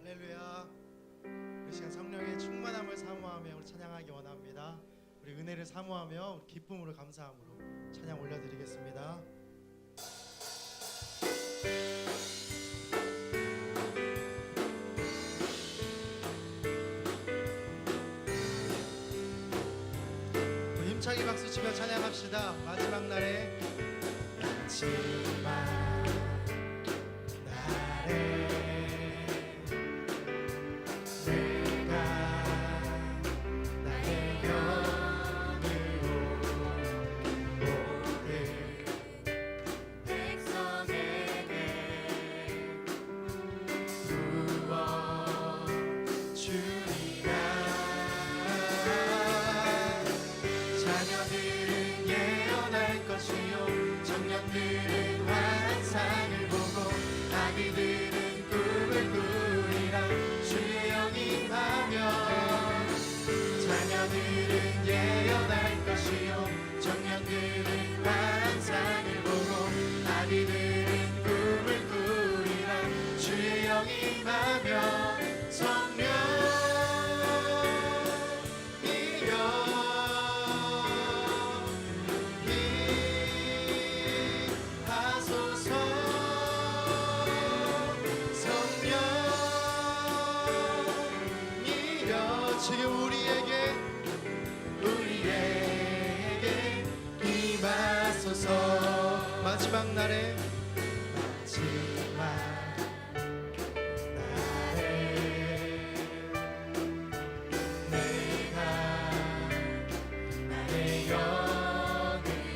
할렐루야. 우리 시간 성령의 충만함을 사모하며 우리 찬양하기 원합니다. 우리 은혜를 사모하며 우리 기쁨으로 감사함으로 찬양 올려드리겠습니다. 우리 힘차게 박수치며 찬양합시다. 마지막 날에 지금 우리에게 임하소서. 마지막 날에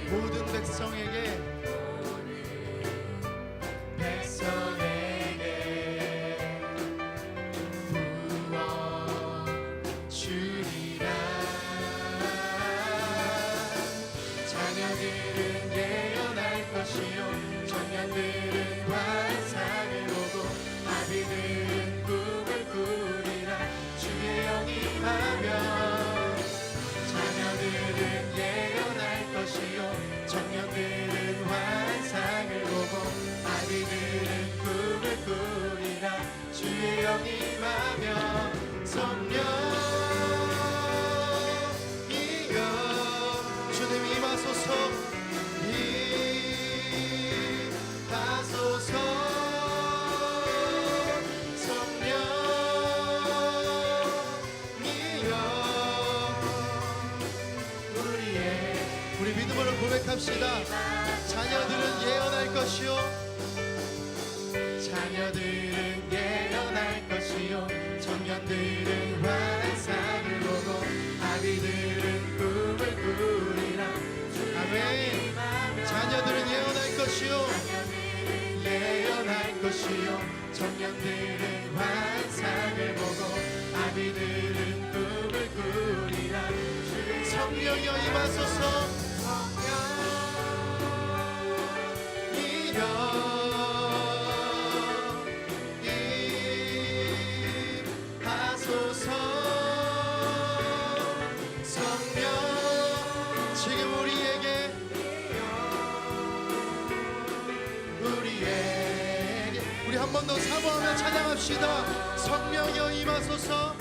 모든 백성에게 청년들은 환상을 보고 아비들은 꿈을 꾸리라. 주의 영이 임하면 자녀들은 예언할 것이요 청년들은 환상을 보고 아비들은 꿈을 꾸리라. 주의 영이 임하면 성령이여 주님 임하소서. 우리 믿음으로 고백합시다. 자녀들은 예언할 것이요 자녀들은 예언할 것이요 청년들은 환상을 보고 아비들은 꿈을 꾸리라. 아멘. 자녀들은 예언할 것이요 예언할 것이요 청년들은 환상을 보고 아비들은 꿈을 꾸리라. 성령이여 임하소서. 우리 한 번 더 사모하며 찬양합시다. 성령이여 임하소서.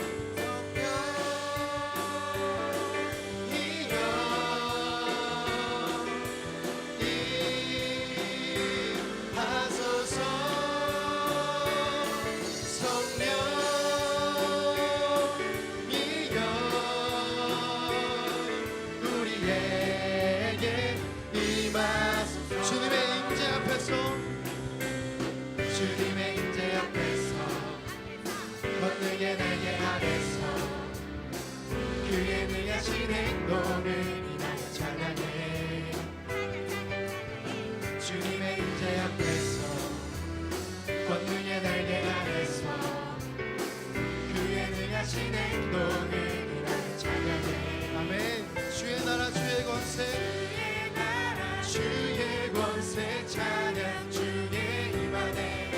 주님의 임재 앞에서 권능의 날개 아래서 그의 능하신 행동을 인하여 찬양해. 주님의 임재 앞에서 권능의 날개 아래서 그의 능하신 행동을 인하여 찬양해. 아멘. 주의 나라 주의 권세 주의 권세 찬양. 주의 임하네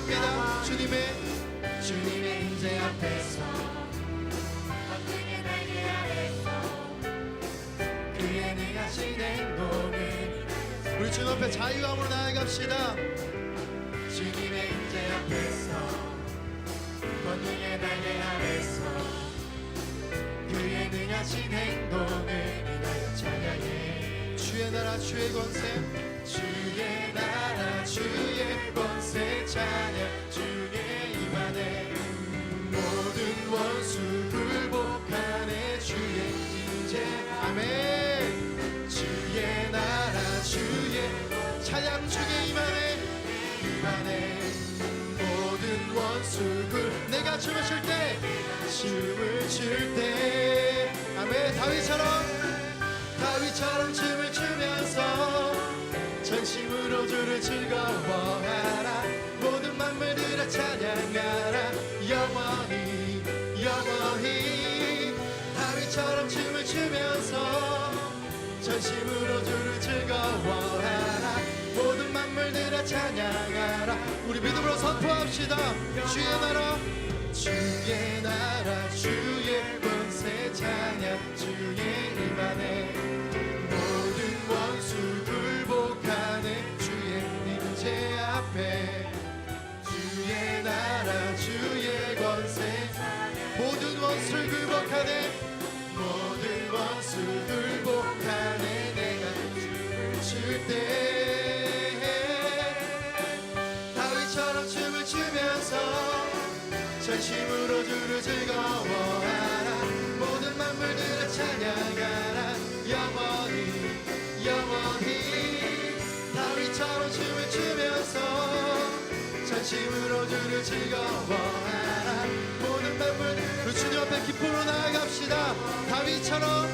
고백합니다. 주님의 임재 앞에서 권능의 날개 아래서 그의 능하신 행동을 우리 주님 앞에 자유함으로 나아갑시다. 주님의 임재 앞에서 권능의 날개 아래서 그의 능하신 행동을 인하여 찬양해. 주의 나라 주의 권세, 주의 나라 주의 권세 찬양. 주의 임하네 모든 원수 굴복하네. 주의 임재 아멘. 주의 나라 주의 찬양 주의 임하네. 모든 원수 굴 내가 춤을 출 때, 춤을 출 때 아멘. 다윗처럼 춤을 추면서 전심으로 주를 즐거워하라. 모든 만물들아 찬양하라. 영원히 영원히 다윗처럼 춤을 추면서 전심으로 주를 즐거워하라. 모든 만물들아 찬양하라. 우리 믿음으로 선포합시다. 주의 나라 주의 권세 찬양. 주의 임하네 모든 원수 굴복하네. 주의 임재 앞에 주의 나라 주의 권세 모든 원수를 굴복하네. 모든 원수 굴복하네. 내가 춤을 출 때 다윗처럼 춤을 추면서 전심으로 주를 즐거워하라. 모든 만물들아 찬양하라. 영원히 영원히 다윗처럼 춤을 추면서 전심으로 주를 즐거워하라. 모든 만물들 우리 주님 앞에 기쁨으로 나아갑시다. 다윗처럼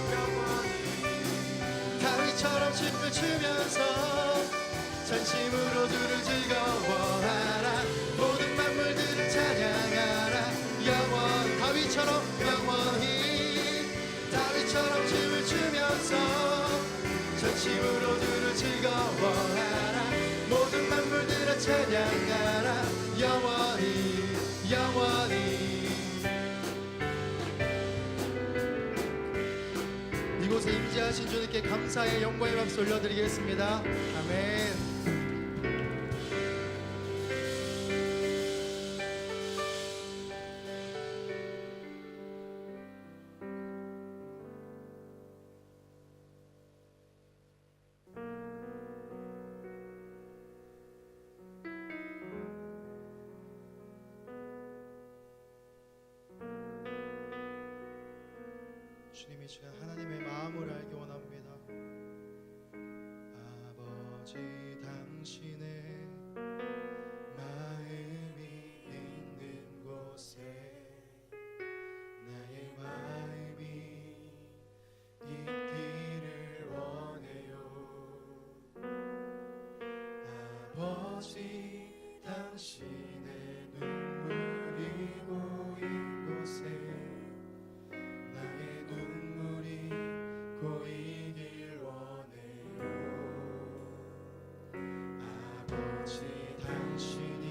춤을 추면서 전심으로 주를 즐거워하라. 모든 만물들을 찬양하라. 다윗처럼 춤을 추면서 전심으로 주를 즐거워하라. 모든 만물들을 찬양하라. 영원히 영원히. 이곳에 임재하신 주님께 감사의 영광의 박수 올려드리겠습니다. 아멘. 주님이 주가 하나님의 마음을 알기 원합니다. 아버지 당신의 마음이 있는 곳에 나의 마음이 있기를 원해요. 아버지 당신의 눈물이 고인 곳에 나의 눈물이 고이길 원해요. 아버지 당신이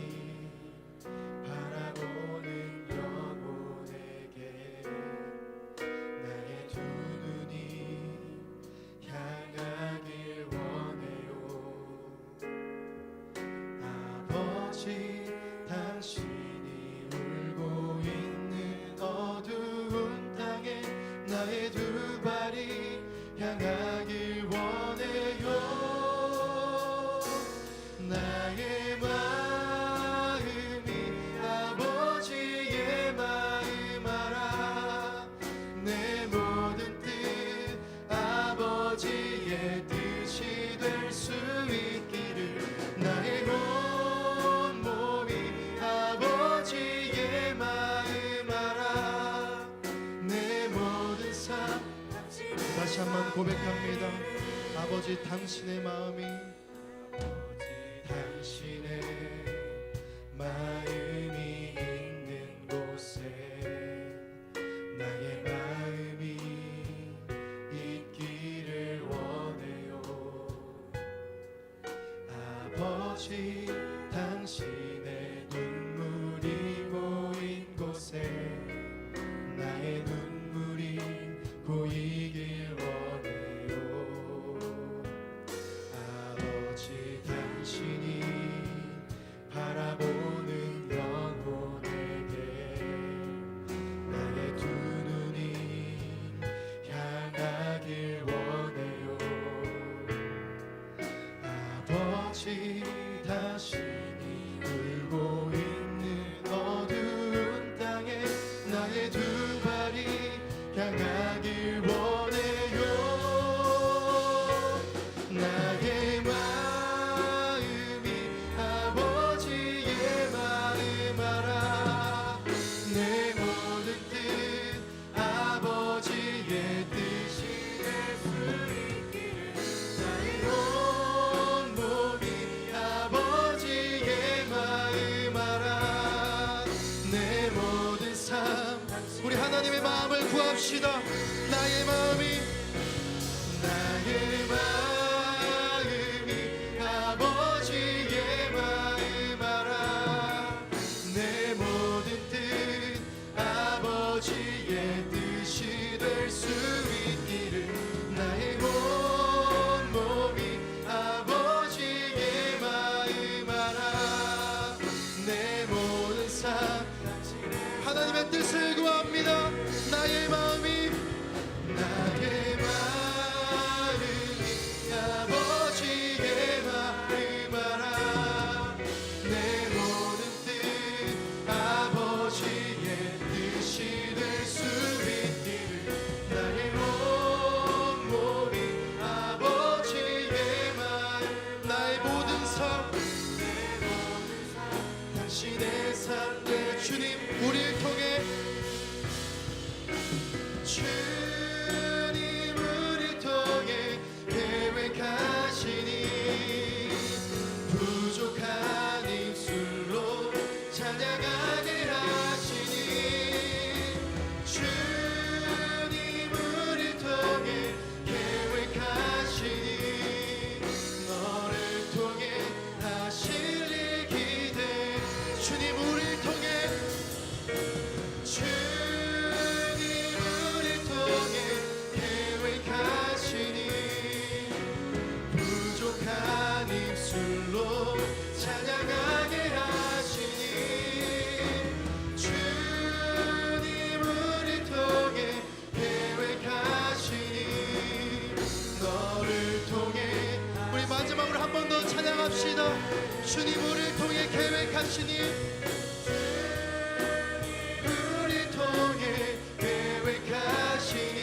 바라보는 영혼에게 나의 두 눈이 향하길 원해요. 아버지 당신이 울고 있는 어두운 땅에 나의 두 발이 향하길 원해요. 나의 마음이 아버지의 마음 알아. 내 모든 뜻 아버지의 뜻이 될 수 있기를. 나의 온 몸이 아버지의 마음 알아. 내 모든 삶 다시 한번 고백합니다. 아버지 당신의 마음이 당신의 마음이 있는 곳에 나의 마음이 있기를 원해요. 아버지 당신의 눈 다시 울고 있는 어두운 땅에 나의 두 발이 향하길 원해요. 나의 마음이 아버지의 마음 알아. 내 모든 뜻 아버지의 뜻이 될 수 있기를 나의 온 몸이 아버지의 마음 알아. 내 모든 삶 우리 하나님의 마음을 구합시다. 나의 마음이 아버지의 마음 알아. 내 모든 뜻 아버지의 뜻이 될 수 있기를 나의 온 몸이 아버지의 마음 알아. 내 모든 삶 하나님의 뜻을 구합니다. 나의 마음이 아버지의 마음 알아. 내 모든 뜻 아버지의 뜻이 될 수 있기를 나의 온 몸이 아버지의 마음. 나의 모든 삶 당신의 삶에 주님 우리를 통해 주님 우리 통해 계획하시니 부족한 입술로 찬양하게 하시니 주님 우리 통해 계획하시니 너를 통해 하실 일 기대. 주님 우리를 통해 주님 우리 통해 계획하시니 부족한 입술로 찬양하게 하시니 주님 우리 통해 계획하시니 너를 통해. 우리 마지막으로 한 번 더 찬양합시다. 주님 우리를 통해 계획하시니 우리 통해 계획하시니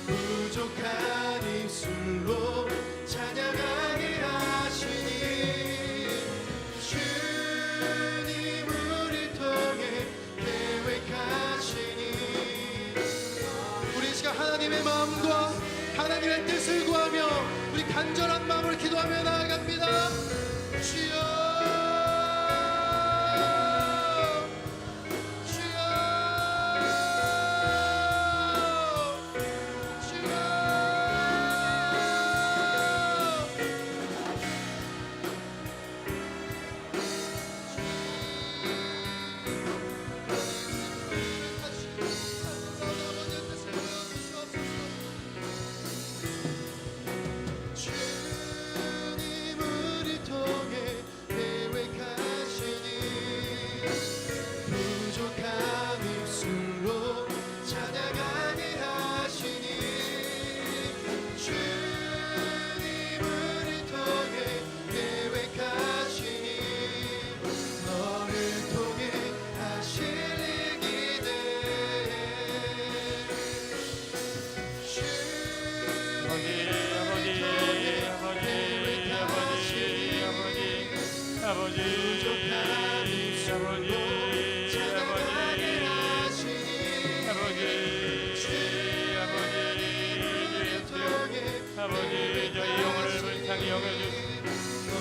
부족한 입술로 찬양하게 하시니 주님 우리 통해 계획하시니. 우리 이 시간 하나님의 마음과 하나님의 뜻을 구하며 우리 간절한 마음으로 기도하며 나아갑니다. 주여 주님 우리 통해 계획하시니 부족한 입술로 찬양하게 하시니 주님 우리 통해 계획하시니 너를 통해 하실 일 기대해. 아버지 저희 영혼을 불쌍히 여겨주시고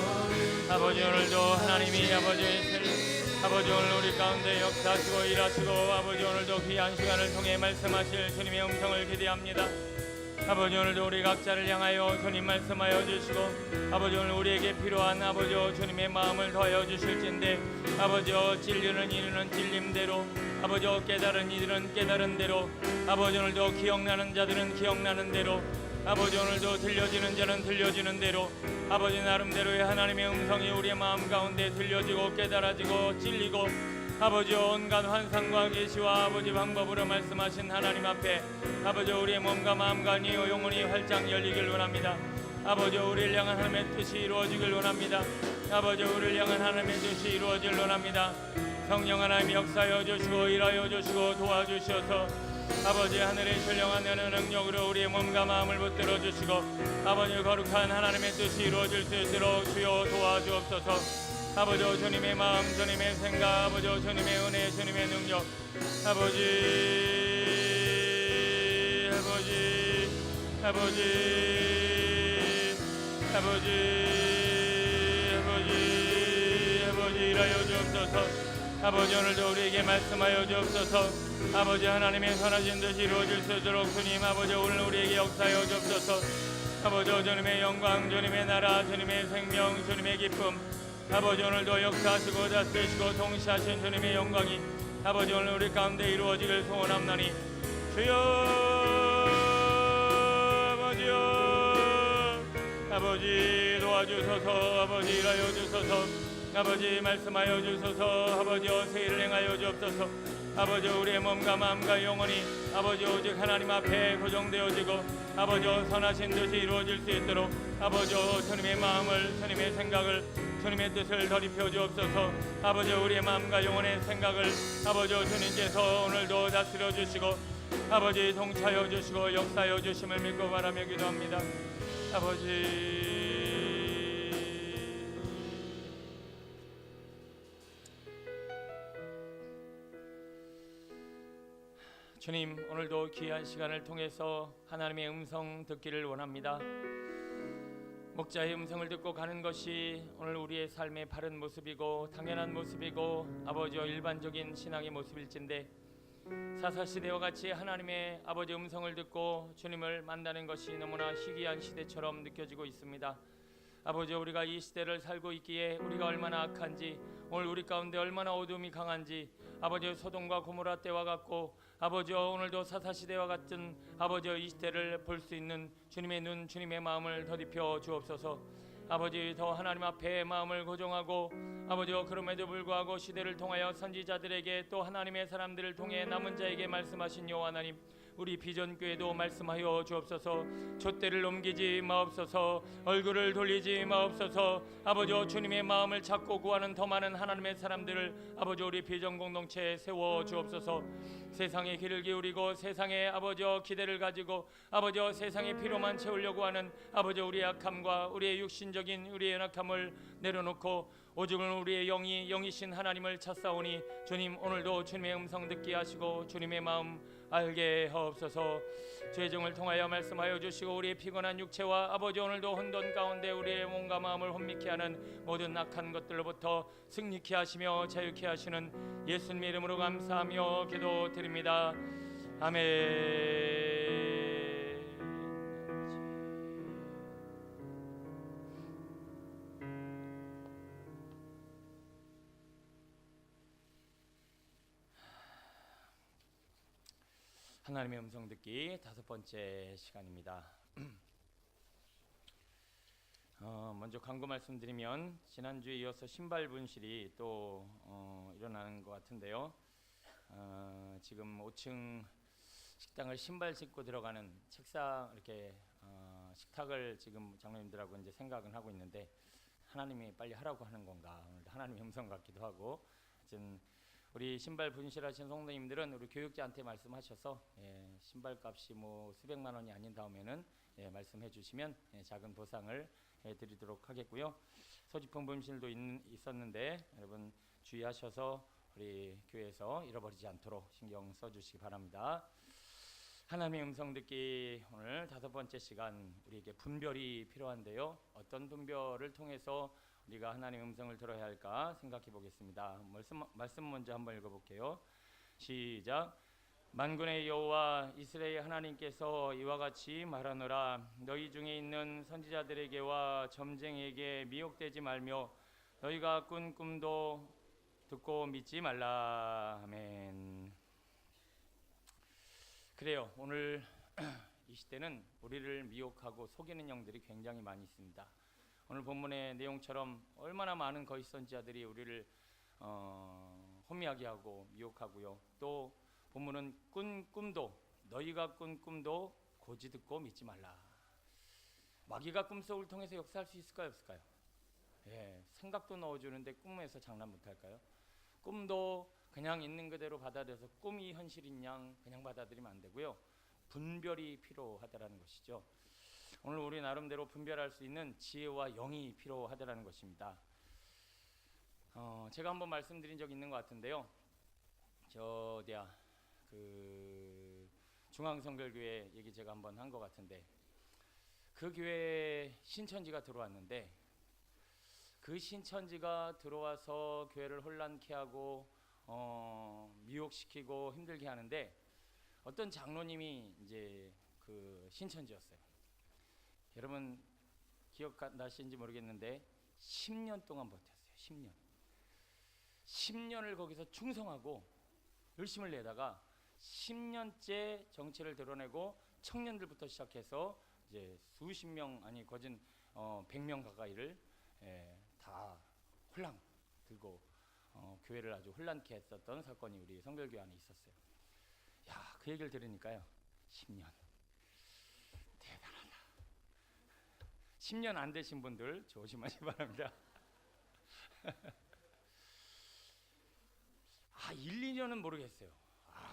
아버지 오늘도 하나님이 아버지 오늘 우리 가운데 역사하시고 일하시고 아버지 오늘도 귀한 시간을 통해 말씀하실 주님의 음성을 기대합니다. 아버지 오늘도 우리 각자를 향하여 주님 말씀하여 주시고 아버지 오늘 우리에게 필요한 아버지 주님의 마음을 더하여 주실진데 아버지 진리는 이르는 진림대로 아버지 깨달은 이들은 깨달은 대로 아버지 오늘도 기억나는 자들은 기억나는 대로 아버지 오늘도 들려지는 자는 들려지는 대로 아버지 나름대로의 하나님의 음성이 우리의 마음 가운데 들려지고 깨달아지고 찔리고 아버지 온갖 환상과 계시와 아버지 방법으로 말씀하신 하나님 앞에 아버지 우리의 몸과 마음과 영혼이 활짝 열리길 원합니다. 아버지 우리를 향한 하나님의 뜻이 이루어지길 원합니다. 아버지 우리를 향한 하나님의 뜻이 이루어지길 원합니다. 성령 하나님 역사하여 주시고 일하여 주시고 도와주셔서 아버지 하늘의 신령한 능력으로 우리의 몸과 마음을 붙들어 주시고 아버지 거룩한 하나님의 뜻이 이루어질 수 있도록 주여 도와주옵소서. 아버지 주님의 마음 주님의 생각 아버지 주님의 은혜 주님의 능력 아버지 일하여 주옵소서. 아버지 오늘도 우리에게 말씀하여 주옵소서. 아버지 하나님의 선하신 뜻이 이루어질 수 있도록 주님 아버지 오늘 우리에게 역사하여 주옵소서. 아버지 주님의 영광 주님의 나라 주님의 생명 주님의 기쁨 아버지 오늘도 역사하시고 다스리시고 통치하신 주님의 영광이 아버지 오늘 우리 가운데 이루어지길 소원합나니 주여 아버지 도와주소서. 아버지 일하여 주소서. 아버지 말씀하여 주소서. 아버지 세일을 행하여 주옵소서. 아버지 우리의 몸과 마음과 영혼이 아버지 오직 하나님 앞에 고정되어지고 아버지 선하신 뜻이 이루어질 수 있도록 아버지 주님의 마음을 주님의 생각을 주님의 뜻을 더입혀 주옵소서. 아버지 우리의 마음과 영혼의 생각을 아버지 주님께서 오늘도 다스려 주시고 아버지 통치하여 주시고 역사하여 주심을 믿고 바라며 기도합니다. 아버지 주님 오늘도 귀한 시간을 통해서 하나님의 음성 듣기를 원합니다. 목자의 음성을 듣고 가는 것이 오늘 우리의 삶의 바른 모습이고 당연한 모습이고 아버지와 일반적인 신앙의 모습일진데 사사시대와 같이 하나님의 아버지 음성을 듣고 주님을 만나는 것이 너무나 희귀한 시대처럼 느껴지고 있습니다. 아버지 우리가 이 시대를 살고 있기에 우리가 얼마나 악한지 오늘 우리 가운데 얼마나 어둠이 강한지 아버지 소돔과 고모라 때와 같고 아버지 오늘도 사사시대와 같은 아버지 이 시대를 볼 수 있는 주님의 눈 주님의 마음을 더딥혀 주옵소서. 아버지 더 하나님 앞에 마음을 고정하고 아버지 그럼에도 불구하고 시대를 통하여 선지자들에게 또 하나님의 사람들을 통해 남은 자에게 말씀하신 여호와 하나님 우리 비전교회도 말씀하여 주옵소서. 촛대를 옮기지 마옵소서. 얼굴을 돌리지 마옵소서. 아버지 주님의 마음을 찾고 구하는 더 많은 하나님의 사람들을 아버지 우리 비전 공동체에 세워 주옵소서. 세상의 길을 기울이고 세상의 아버지 기대를 가지고 아버지 세상의 필요만 채우려고 하는 아버지 우리의 악함과 우리의 육신적인 우리의 연약함을 내려놓고 오직은 우리의 영이신 하나님을 찾사오니 주님 오늘도 주님의 음성 듣게 하시고 주님의 마음 알게 하옵소서. 주의 종을 통하여 말씀하여 주시고 우리의 피곤한 육체와 아버지 오늘도 혼돈 가운데 우리의 몸과 마음을 혼미케 하는 모든 악한 것들로부터 승리케 하시며 자유케 하시는 예수님 이름으로 감사하며 기도드립니다. 아멘. 하나님의 음성 듣기 5번째 시간입니다. 먼저 광고 말씀드리면 지난주에 이어서 신발 분실이 또 일어나는 것 같은데요. 지금 5층 식당을 신발 신고 들어가는 책상 이렇게 식탁을 지금 장로님들하고 이제 생각은 하고 있는데 하나님이 빨리 하라고 하는 건가? 오늘도 하나님의 음성 같기도 하고 하여튼 우리 신발 분실하신 성도님들은 우리 교육자한테 말씀하셔서 신발값이 뭐 수백만 원이 아닌 다음에는 말씀해 주시면 작은 보상을 드리도록 하겠고요. 소지품 분실도 있었는데 여러분 주의하셔서 우리 교회에서 잃어버리지 않도록 신경 써주시기 바랍니다. 하나님의 음성 듣기 오늘 5번째 시간 우리에게 분별이 필요한데요. 어떤 분별을 통해서 우리가 하나님의 음성을 들어야 할까 생각해 보겠습니다. 말씀 먼저 한번 읽어볼게요. 시작. 만군의 여호와 이스라엘 하나님께서 이와 같이 말하노라. 너희 중에 있는 선지자들에게와 점쟁이에게 미혹되지 말며 너희가 꾼 꿈도 듣고 믿지 말라. 아멘. 그래요. 오늘 이 시대는 우리를 미혹하고 속이는 영들이 굉장히 많이 있습니다. 오늘 본문의 내용처럼 얼마나 많은 거짓 선지자들이 우리를 혼미하게 하고 미혹하고요. 또 본문은 꾼 꿈도 너희가 꾼 꿈도 고지 듣고 믿지 말라. 마귀가 꿈속을 통해서 역사할 수 있을까요, 없을까요? 예, 생각도 넣어주는데 꿈에서 장난 못할까요? 꿈도 그냥 있는 그대로 받아들여서 꿈이 현실인 양 그냥 받아들이면 안 되고요. 분별이 필요하다라는 것이죠. 오늘 우리 나름대로 분별할 수 있는 지혜와 영이 필요하다라는 것입니다. 제가 한번 말씀드린 적 있는 것 같은데요. 저 어디야 그 중앙성결교회 얘기 제가 한번 한 것 같은데, 그 교회에 신천지가 들어왔는데 그 신천지가 들어와서 교회를 혼란케 하고 미혹시키고 힘들게 하는데, 어떤 장로님이 이제 그 신천지였어요. 여러분 기억나시는지 모르겠는데 10년 동안 버텼어요. 10년을 거기서 충성하고 열심을 내다가 10년째 정체를 드러내고 청년들부터 시작해서 이제 수십 명, 아니 거진 100명 가까이를 다 홀랑 들고 교회를 아주 혼란케 했었던 사건이 우리 성결교회 안에 있었어요. 야, 그 얘기를 들으니까요, 10년 대단하다. 10년 안 되신 분들 조심하시 바랍니다. 1, 2년은 모르겠어요.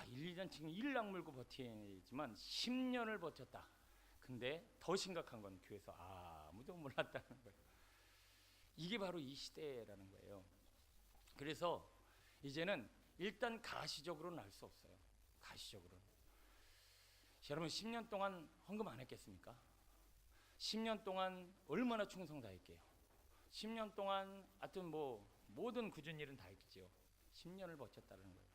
1, 2년 지금 일 악물고 버티지만 10년을 버텼다. 근데 더 심각한 건 교회에서 아무도 몰랐다는 거예요. 이게 바로 이 시대라는 거예요. 그래서 이제는 일단 가시적으로는 알 수 없어요. 가시적으로는. 여러분 10년 동안 헌금 안 했겠습니까? 10년 동안 얼마나 충성 다했게요. 10년 동안 하여튼 뭐 모든 굳은 일은 다 했겠죠. 10년을 버텼다는 거예요.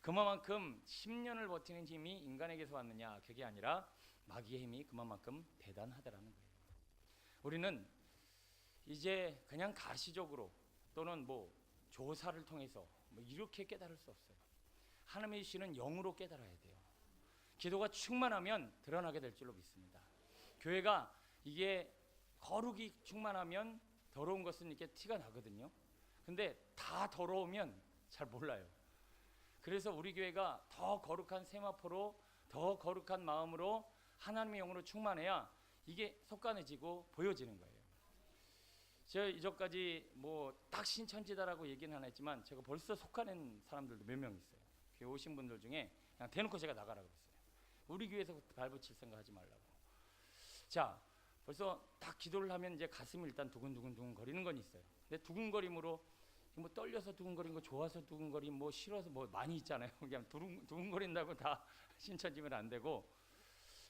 그만큼 10년을 버티는 힘이 인간에게서 왔느냐, 그게 아니라 마귀의 힘이 그만큼 대단하다라는 거예요. 우리는 이제 그냥 가시적으로 또는 뭐 조사를 통해서 뭐 이렇게 깨달을 수 없어요. 하나님의 주시는 영으로 깨달아야 돼요. 기도가 충만하면 드러나게 될 줄로 믿습니다. 교회가 이게 거룩이 충만하면 더러운 것은 이렇게 티가 나거든요. 근데 다 더러우면 잘 몰라요. 그래서 우리 교회가 더 거룩한 세마포로, 더 거룩한 마음으로 하나님의 영으로 충만해야 이게 속간해지고 보여지는 거예요. 제가 이전까지 뭐 딱 신천지다라고 얘기는 안 했지만 제가 벌써 속아낸 사람들도 몇 명 있어요. 교회 오신 분들 중에 그냥 대놓고 제가 나가라 그랬어요. 우리 교회에서 발붙일 생각하지 말라고. 자, 벌써 딱 기도를 하면 이제 가슴이 일단 두근두근 거리는 건 있어요. 근데 두근거림으로 뭐 떨려서 두근거리는 거, 좋아서 두근거리는 뭐 싫어서 뭐 많이 있잖아요. 그냥 두근거린다고 다 신천지면 안 되고,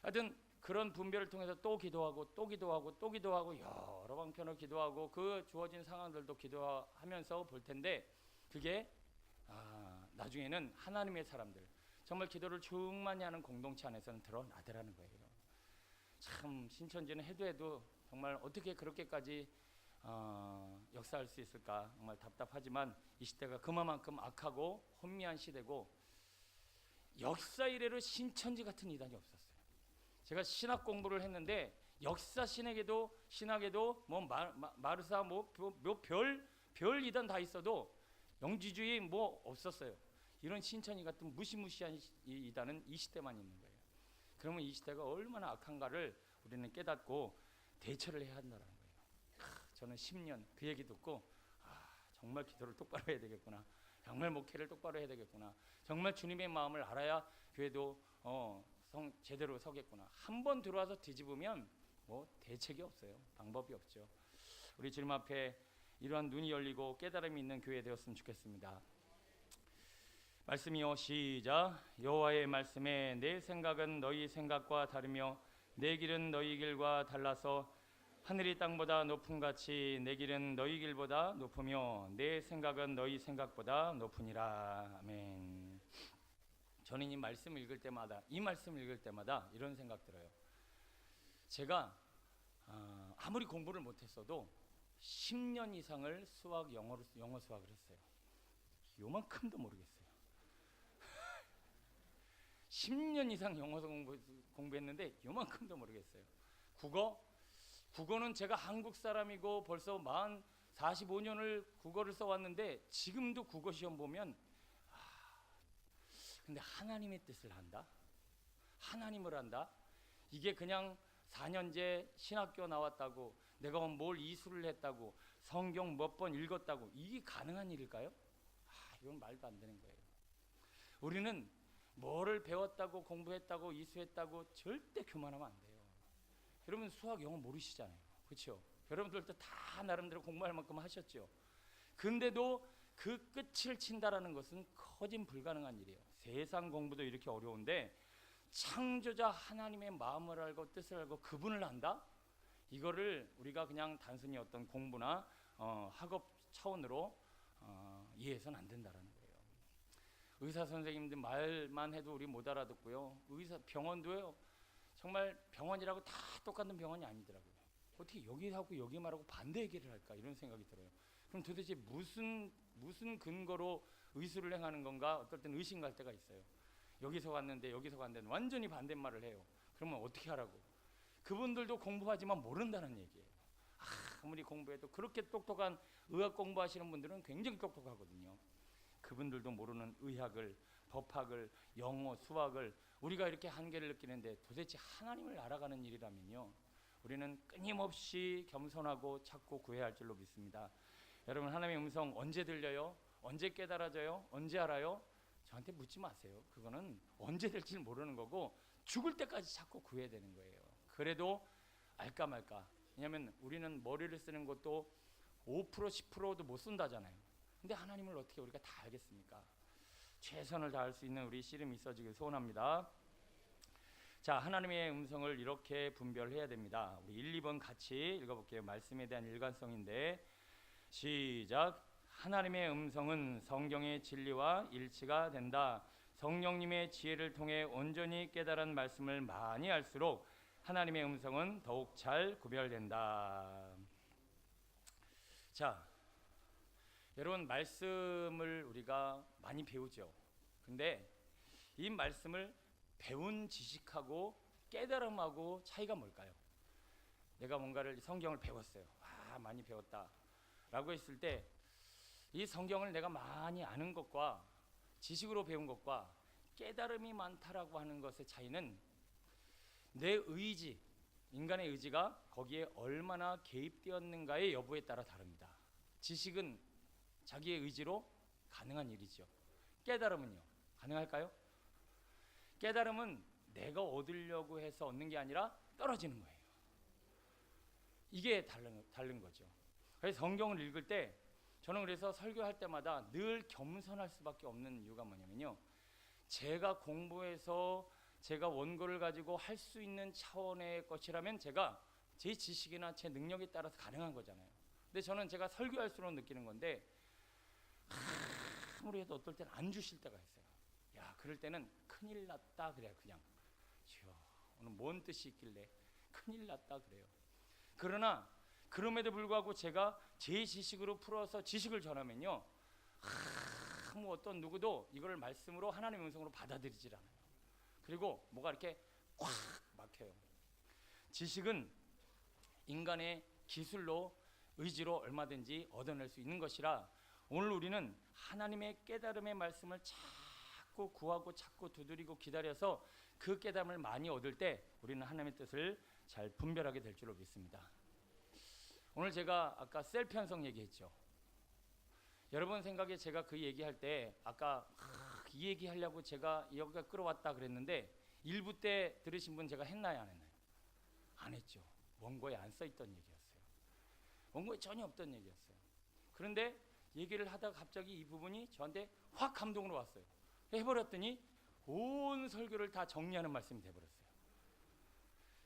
하여튼 그런 분별을 통해서 또 기도하고 또 기도하고 또 기도하고 여러 방편으로 기도하고 그 주어진 상황들도 기도하면서 볼 텐데, 그게 나중에는 하나님의 사람들, 정말 기도를 충만히 하는 공동체 안에서는 드러나더라는 거예요. 참 신천지는 해도 정말 어떻게 그렇게까지 역사할 수 있을까 정말 답답하지만, 이 시대가 그만큼 악하고 혼미한 시대고, 역사 이래로 신천지 같은 이단이 없었어요. 제가 신학 공부를 했는데 역사 신학에도 뭐 마르사 뭐 별 이단 다 있어도 영지주의 뭐 없었어요. 이런 신천지 같은 무시무시한 이단은 이 시대만 있는 거예요. 그러면 이 시대가 얼마나 악한가를 우리는 깨닫고 대처를 해야 한다는 거예요. 저는 10년 그 얘기 듣고 정말 기도를 똑바로 해야 되겠구나, 정말 목회를 똑바로 해야 되겠구나, 정말 주님의 마음을 알아야 교회도 제대로 서겠구나. 한번 들어와서 뒤집으면 뭐 대책이 없어요. 방법이 없죠. 우리 주님 앞에 이러한 눈이 열리고 깨달음이 있는 교회 되었으면 좋겠습니다. 말씀이요, 시작. 여호와의 말씀에 내 생각은 너희 생각과 다르며 내 길은 너희 길과 달라서 하늘이 땅보다 높음 같이 내 길은 너희 길보다 높으며 내 생각은 너희 생각보다 높으니라. 아멘. 저는 이 말씀 읽을 때마다 이런 생각 들어요. 제가 아무리 공부를 못했어도 10년 이상을 영어 수학을 했어요. 요만큼도 모르겠어요. 10년 이상 영어 공부했는데 요만큼도 모르겠어요. 국어는 제가 한국 사람이고 벌써 45년을 국어를 써왔는데 지금도 국어 시험 보면 근데 하나님의 뜻을 한다, 하나님을 한다, 이게 그냥 4년제 신학교 나왔다고, 내가 뭘 이수를 했다고, 성경 몇 번 읽었다고, 이게 가능한 일일까요? 이건 말도 안 되는 거예요. 우리는 뭐를 배웠다고, 공부했다고, 이수했다고 절대 교만하면 안 돼요. 여러분 수학, 영어 모르시잖아요. 그렇죠? 여러분들도 다 나름대로 공부할 만큼 하셨죠. 근데도 그 끝을 친다라는 것은 거진 불가능한 일이에요. 세상 공부도 이렇게 어려운데 창조자 하나님의 마음을 알고 뜻을 알고 그분을 안다? 이거를 우리가 그냥 단순히 어떤 공부나 학업 차원으로 이해해서는 안 된다라는 거예요. 의사 선생님들 말만 해도 우리 못 알아듣고요. 병원도요. 정말 병원이라고 다 똑같은 병원이 아니더라고요. 어떻게 여기하고 여기 말하고 반대 얘기를 할까 이런 생각이 들어요. 그럼 도대체 무슨 근거로 의술을 행하는 건가? 어떨 때는 의심갈 때가 있어요. 여기서 갔는데 여기서 갔는데 완전히 반대말을 해요. 그러면 어떻게 하라고? 그분들도 공부하지만 모른다는 얘기예요. 아무리 공부해도 그렇게 똑똑한 의학 공부하시는 분들은 굉장히 똑똑하거든요. 그분들도 모르는 의학을, 법학을, 영어, 수학을 우리가 이렇게 한계를 느끼는데 도대체 하나님을 알아가는 일이라면요, 우리는 끊임없이 겸손하고 찾고 구해야 할 줄로 믿습니다. 여러분, 하나님의 음성 언제 들려요? 언제 깨달아져요? 언제 알아요? 저한테 묻지 마세요. 그거는 언제 될지 모르는 거고 죽을 때까지 찾고 구해야 되는 거예요. 그래도 알까 말까. 왜냐하면 우리는 머리를 쓰는 것도 5% 10%도 못 쓴다잖아요. 근데 하나님을 어떻게 우리가 다 알겠습니까? 최선을 다할 수 있는 우리 씨름이 있어지길 소원합니다. 자, 하나님의 음성을 이렇게 분별해야 됩니다. 우리 1, 2번 같이 읽어볼게요. 말씀에 대한 일관성인데 시작. 하나님의 음성은 성경의 진리와 일치가 된다. 성령님의 지혜를 통해 온전히 깨달은 말씀을 많이 알수록 하나님의 음성은 더욱 잘 구별된다. 자, 여러분, 말씀을 우리가 많이 배우죠. 근데 이 말씀을 배운 지식하고 깨달음하고 차이가 뭘까요? 내가 뭔가를 성경을 배웠어요. 많이 배웠다 라고 했을 때 이 성경을 내가 많이 아는 것과 지식으로 배운 것과 깨달음이 많다라고 하는 것의 차이는 내 의지, 인간의 의지가 거기에 얼마나 개입되었는가의 여부에 따라 다릅니다. 지식은 자기의 의지로 가능한 일이죠. 깨달음은요, 가능할까요? 깨달음은 내가 얻으려고 해서 얻는 게 아니라 떨어지는 거예요. 이게 다른 거죠. 그래서 성경을 읽을 때 저는 그래서 설교할 때마다 늘 겸손할 수밖에 없는 이유가 뭐냐면요, 제가 공부해서 제가 원고를 가지고 할 수 있는 차원의 것이라면 제가 제 지식이나 제 능력에 따라서 가능한 거잖아요. 근데 저는 제가 설교할수록 느끼는 건데 아무리 해도 어떨 때는 안 주실 때가 있어요. 야, 그럴 때는 큰일 났다 그래요. 그냥 주여, 오늘 뭔 뜻이 있길래 큰일 났다 그래요. 그러나 그럼에도 불구하고 제가 제 지식으로 풀어서 지식을 전하면요, 어떤 누구도 이걸 말씀으로 하나님의 음성으로 받아들이질 않아요. 그리고 뭐가 이렇게 꽉 막혀요. 지식은 인간의 기술로, 의지로 얼마든지 얻어낼 수 있는 것이라 오늘 우리는 하나님의 깨달음의 말씀을 자꾸 구하고 자꾸 두드리고 기다려서 그 깨달음을 많이 얻을 때 우리는 하나님의 뜻을 잘 분별하게 될 줄로 믿습니다. 오늘 제가 아까 셀프 편성 얘기했죠. 여러분 생각에 제가 그 얘기할 때 아까 이 얘기하려고 제가 여기가 끌어왔다 그랬는데 1부 때 들으신 분 제가 했나요, 안 했나요? 안 했죠. 원고에 안 써있던 얘기였어요. 원고에 전혀 없던 얘기였어요. 그런데 얘기를 하다가 갑자기 이 부분이 저한테 확 감동으로 왔어요. 해버렸더니 온 설교를 다 정리하는 말씀이 돼버렸어요.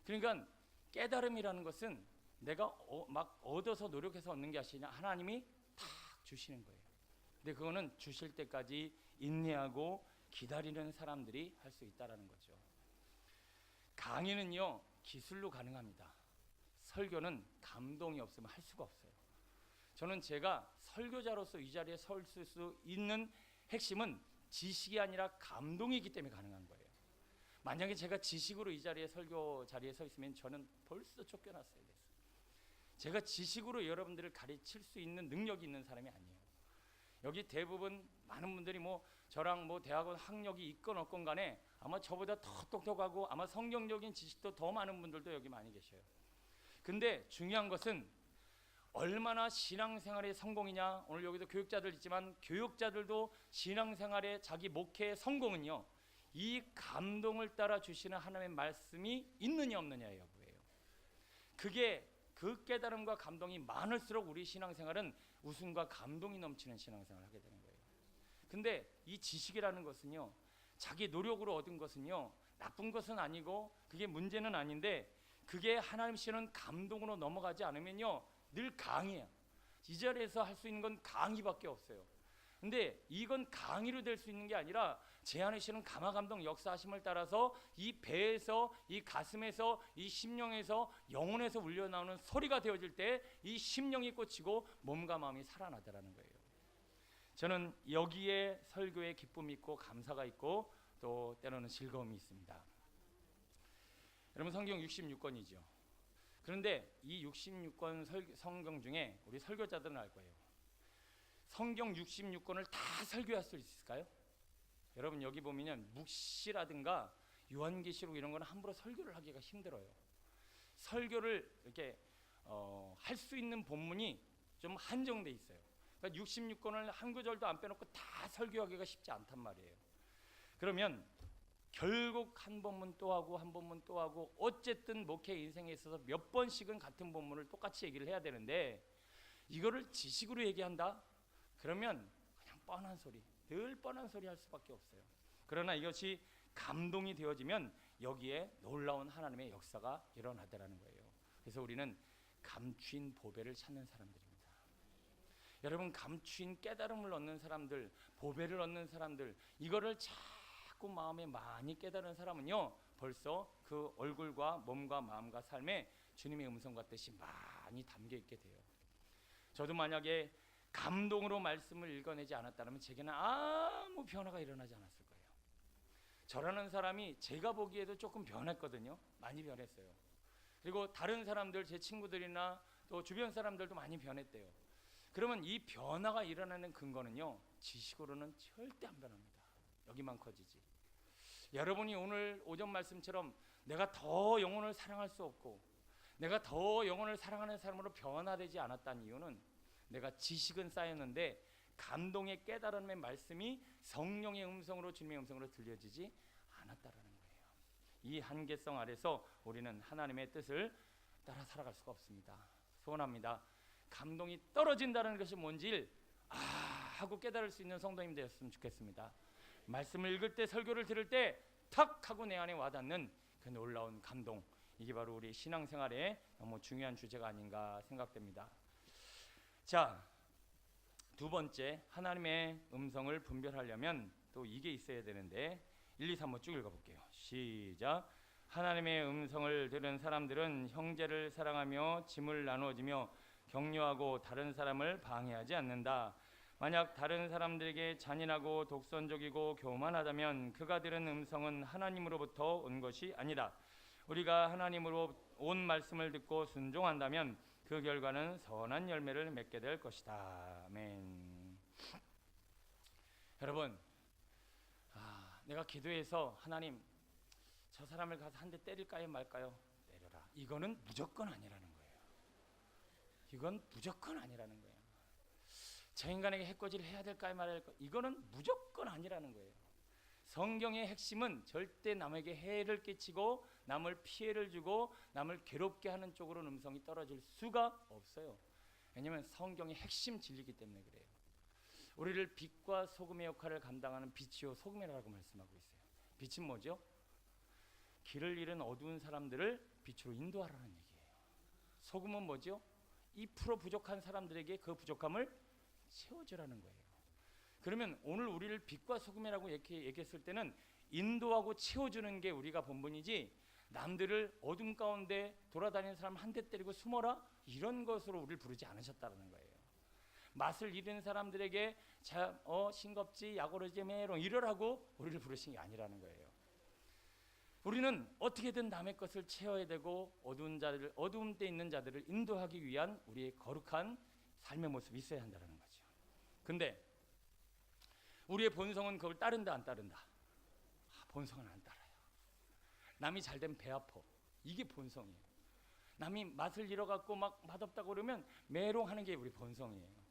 그러니까 깨달음이라는 것은 내가 막 얻어서 노력해서 얻는 게 아니라 하나님이 탁 주시는 거예요. 근데 그거는 주실 때까지 인내하고 기다리는 사람들이 할 수 있다라는 거죠. 강의는요, 기술로 가능합니다. 설교는 감동이 없으면 할 수가 없어요. 저는 제가 설교자로서 이 자리에 설 수 있는 핵심은 지식이 아니라 감동이기 때문에 가능한 거예요. 만약에 제가 지식으로 이 자리에 설교 자리에 서 있으면 저는 벌써 쫓겨났어야 됐어요. 제가 지식으로 여러분들을 가르칠 수 있는 능력이 있는 사람이 아니에요. 여기 대부분 많은 분들이 뭐 저랑 뭐 대학원 학력이 있건 없건 간에 아마 저보다 더 똑똑하고 아마 성경적인 지식도 더 많은 분들도 여기 많이 계셔요. 근데 중요한 것은 얼마나 신앙생활의 성공이냐. 오늘 여기도 교육자들 있지만 교육자들도 신앙생활의 자기 목회의 성공은요, 이 감동을 따라 주시는 하나님의 말씀이 있느냐 없느냐의 여부예요. 그게 그 깨달음과 감동이 많을수록 우리 신앙생활은 웃음과 감동이 넘치는 신앙생활을 하게 되는 거예요. 근데 이 지식이라는 것은요, 자기 노력으로 얻은 것은요, 나쁜 것은 아니고 그게 문제는 아닌데, 그게 하나님 주시는 감동으로 넘어가지 않으면요, 늘 강의야. 이 자리에서 할 수 있는 건 강의밖에 없어요. 근데 이건 강의로 될 수 있는 게 아니라 제 안에 시는 감화감동 역사하심을 따라서 이 배에서, 이 가슴에서, 이 심령에서, 영혼에서 울려나오는 소리가 되어질 때 이 심령이 꽂히고 몸과 마음이 살아나더라는 거예요. 저는 여기에 설교에 기쁨이 있고 감사가 있고 또 때로는 즐거움이 있습니다. 여러분, 성경 66권이죠. 그런데 이 66권 성경 중에 우리 설교자들은 알 거예요. 성경 66권을 다 설교할 수 있을까요? 여러분, 여기 보면 묵시라든가 요한계시록 이런 거는 함부로 설교를 하기가 힘들어요. 설교를 이렇게 할 수 있는 본문이 좀 한정돼 있어요. 그러니까 66권을 한 구절도 안 빼놓고 다 설교하기가 쉽지 않단 말이에요. 그러면 결국 한 본문 또 하고 한 본문 또 하고, 어쨌든 목회 인생에 있어서 몇 번씩은 같은 본문을 똑같이 얘기를 해야 되는데, 이거를 지식으로 얘기한다? 그러면 그냥 뻔한 소리, 늘 뻔한 소리 할 수밖에 없어요. 그러나 이것이 감동이 되어지면 여기에 놀라운 하나님의 역사가 일어나더라는 거예요. 그래서 우리는 감추인 보배를 찾는 사람들입니다. 여러분, 감추인 깨달음을 얻는 사람들, 보배를 얻는 사람들, 이거를 자꾸 마음에 많이 깨달은 사람은요, 벌써 그 얼굴과 몸과 마음과 삶에 주님의 음성과 뜻이 많이 담겨 있게 돼요. 저도 만약에 감동으로 말씀을 읽어내지 않았다면 제게는 아무 변화가 일어나지 않았을 거예요. 저라는 사람이 제가 보기에도 조금 변했거든요. 많이 변했어요. 그리고 다른 사람들, 제 친구들이나 또 주변 사람들도 많이 변했대요. 그러면 이 변화가 일어나는 근거는요, 지식으로는 절대 안 변합니다. 여기만 커지지. 여러분이 오늘 오전 말씀처럼 내가 더 영혼을 사랑할 수 없고 내가 더 영혼을 사랑하는 사람으로 변화되지 않았다는 이유는 내가 지식은 쌓였는데 감동의 깨달음의 말씀이 성령의 음성으로, 주님의 음성으로 들려지지 않았다라는 거예요. 이 한계성 아래서 우리는 하나님의 뜻을 따라 살아갈 수가 없습니다. 소원합니다. 감동이 떨어진다는 것이 뭔지 하고 깨달을 수 있는 성도님 되었으면 좋겠습니다. 말씀을 읽을 때, 설교를 들을 때 탁 하고 내 안에 와닿는 그 놀라운 감동, 이게 바로 우리 신앙생활에 너무 중요한 주제가 아닌가 생각됩니다. 자, 두 번째, 하나님의 음성을 분별하려면 또 이게 있어야 되는데 1, 2, 3번 쭉 읽어볼게요. 시작. 하나님의 음성을 들은 사람들은 형제를 사랑하며 짐을 나누어지며 격려하고 다른 사람을 방해하지 않는다. 만약 다른 사람들에게 잔인하고 독선적이고 교만하다면 그가 들은 음성은 하나님으로부터 온 것이 아니다. 우리가 하나님으로 온 말씀을 듣고 순종한다면 그 결과는 선한 열매를 맺게 될 것이다. 아멘. 여러분, 내가 기도해서 하나님, 저 사람을 가서 한 대 때릴까요 말까요? 때려라. 이거는 무조건 아니라는 거예요. 이건 무조건 아니라는 거예요. 저 인간에게 해코지를 해야 될까요 말아야 될까요? 이거는 무조건 아니라는 거예요. 성경의 핵심은 절대 남에게 해를 끼치고 남을 피해를 주고 남을 괴롭게 하는 쪽으로는 음성이 떨어질 수가 없어요. 왜냐하면 성경의 핵심 진리이기 때문에 그래요. 우리를 빛과 소금의 역할을 감당하는 빛이요 소금이라고 말씀하고 있어요. 빛은 뭐죠? 길을 잃은 어두운 사람들을 빛으로 인도하라는 얘기예요. 소금은 뭐죠? 2% 부족한 사람들에게 그 부족함을 채워주라는 거예요. 그러면 오늘 우리를 빛과 소금이라고 이렇게 얘기했을 때는 인도하고 채워주는 게 우리가 본분이지, 남들을 어둠 가운데 돌아다니는 사람 한 대 때리고 숨어라, 이런 것으로 우리를 부르지 않으셨다는 거예요. 맛을 잃은 사람들에게 싱겁지 약오르지 메롱 이러라고 우리를 부르신 게 아니라는 거예요. 우리는 어떻게든 남의 것을 채워야 되고 어두운 자들을, 어두움 때 있는 자들을 인도하기 위한 우리의 거룩한 삶의 모습이 있어야 한다는 거죠. 근데 우리의 본성은 그걸 따른다 안 따른다? 본성은 안 따라요. 남이 잘 되면 배 아파. 이게 본성이에요. 남이 맛을 잃어갖고 막 맛없다고 그러면 메롱하는 게 우리 본성이에요.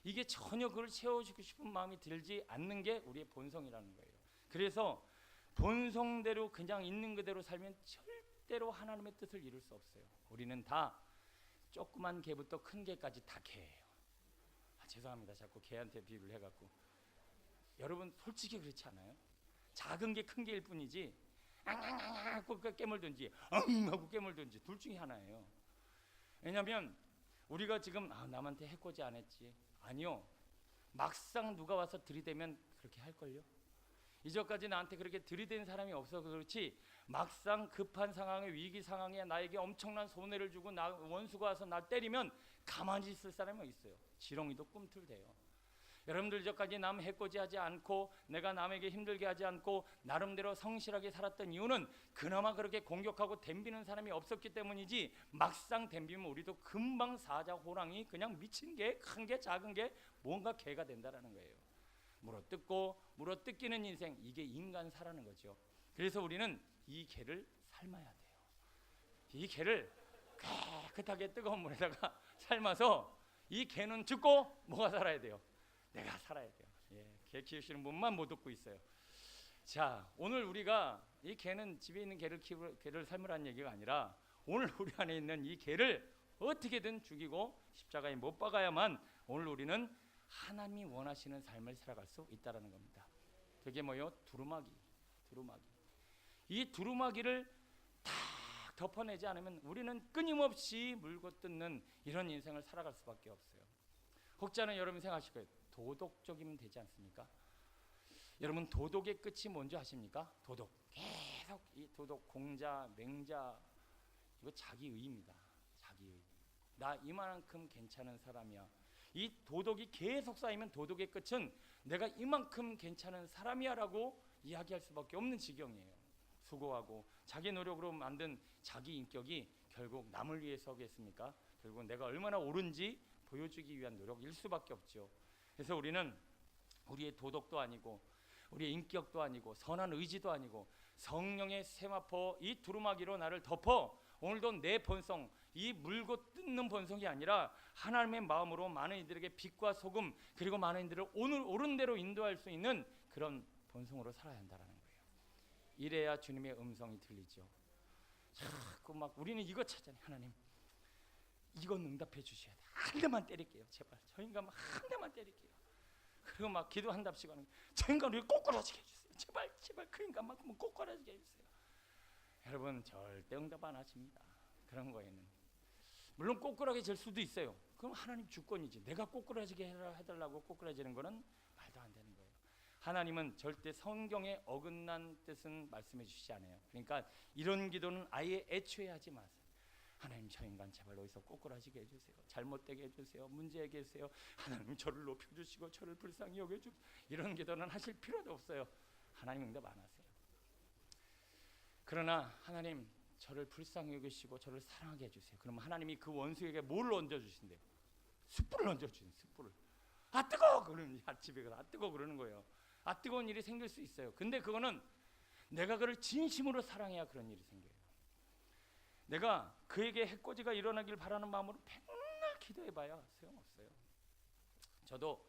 이게 전혀 그걸 채워주고 싶은 마음이 들지 않는 게 우리의 본성이라는 거예요. 그래서 본성대로 그냥 있는 그대로 살면 절대로 하나님의 뜻을 이룰 수 없어요. 우리는 다 조그만 개부터 큰 개까지 다 개예요. 죄송합니다. 자꾸 개한테 비유를 해갖고. 여러분 솔직히 그렇지 않아요? 작은 게 큰 개일 뿐이지 앙앙앙 하고 깨물든지 엉 하고 깨물든지 둘 중에 하나예요. 왜냐하면 우리가 지금 남한테 해코지 안 했지. 아니요. 막상 누가 와서 들이대면 그렇게 할걸요. 이전까지 나한테 그렇게 들이댄 사람이 없어서 그렇지 막상 급한 상황에 위기 상황에 나에게 엄청난 손해를 주고 원수가 와서 나 때리면 가만히 있을 사람이 있어요. 지렁이도 꿈틀대요. 여러분들 이전까지 남 해코지하지 않고 내가 남에게 힘들게 하지 않고 나름대로 성실하게 살았던 이유는 그나마 그렇게 공격하고 덤비는 사람이 없었기 때문이지 막상 덤비면 우리도 금방 사자 호랑이 그냥 미친 개 큰 개 작은 게 뭔가 개가 된다라는 거예요. 물어뜯기는 인생, 이게 인간 사라는 거죠. 그래서 우리는 이 개를 삶아야 돼요. 이 개를 깨끗하게 뜨거운 물에다가 삶아서 이 개는 죽고 뭐가 살아야 돼요? 내가 살아야 돼요. 개 키우시는 분만 못 듣고 있어요. 자, 오늘 우리가 이 개는 집에 있는 개를 삶으라는 얘기가 아니라 오늘 우리 안에 있는 이 개를 어떻게든 죽이고 십자가에 못 박아야만 오늘 우리는 하나님이 원하시는 삶을 살아갈 수 있다라는 겁니다. 그게 뭐요? 두루마기. 이 두루마기를 다 덮어내지 않으면 우리는 끊임없이 물고 뜯는 이런 인생을 살아갈 수밖에 없어요. 혹자는 여러분 생각하실 거예요. 도덕적이면 되지 않습니까? 여러분 도덕의 끝이 뭔지 아십니까? 도덕. 계속 이 도덕 공자, 맹자 이거 자기의입니다. 자기의. 나 이만큼 괜찮은 사람이야. 이 도덕이 계속 쌓이면 도덕의 끝은 내가 이만큼 괜찮은 사람이야라고 이야기할 수밖에 없는 지경이에요. 수고하고 자기 노력으로 만든 자기 인격이 결국 남을 위해서겠습니까? 결국 내가 얼마나 옳은지 보여주기 위한 노력일 수밖에 없죠. 그래서 우리는 우리의 도덕도 아니고 우리의 인격도 아니고 선한 의지도 아니고 성령의 세마포 이 두루마기로 나를 덮어 오늘도 내 본성 이 물고 뜯는 본성이 아니라 하나님의 마음으로 많은 이들에게 빛과 소금 그리고 많은 이들을 오늘 옳은 대로 인도할 수 있는 그런 본성으로 살아야 한다는 거예요. 이래야 주님의 음성이 들리죠. 자꾸 막 우리는 이거 찾잖아요. 하나님 이건 응답해 주셔야 돼. 한 대만 때릴게요. 제발 저 인간 한 대만 때릴게요. 그리고 막 기도한답시고 하는 저 인간을 꼬꾸라지게 해주세요. 제발 그 인간만큼은 꼬꾸라지게 해주세요. 여러분 절대 응답 안 하십니다. 그런 거에는 물론 꼬꾸라지질 수도 있어요. 그럼 하나님 주권이지. 내가 꼬꾸라지게 해달라고 꼬꾸라지는 거는 말도 안 되는 거예요. 하나님은 절대 성경에 어긋난 뜻은 말씀해 주시지 않아요. 그러니까 이런 기도는 아예 애초에 하지 마세요. 하나님 저 인간 제발 어디서 꼬꾸라지게 해주세요. 잘못되게 해주세요. 문제에게 해주세요. 하나님 저를 높여주시고 저를 불쌍히 여겨주세요. 이런 기도는 하실 필요도 없어요. 하나님 응답 안 하세요. 그러나 하나님 저를 불쌍히 여기시고 저를 사랑하게 해주세요. 그러면 하나님이 그 원수에게 뭘 얹어주신대요? 숯불을 얹어주신 숯불을. 아 뜨거워 그러는 집에 가서 아 뜨거워 그러는 거예요. 아 뜨거운 일이 생길 수 있어요. 근데 그거는 내가 그를 진심으로 사랑해야 그런 일이 생겨요. 내가 그에게 해코지가 일어나길 바라는 마음으로 맨날 기도해봐야 소용없어요. 저도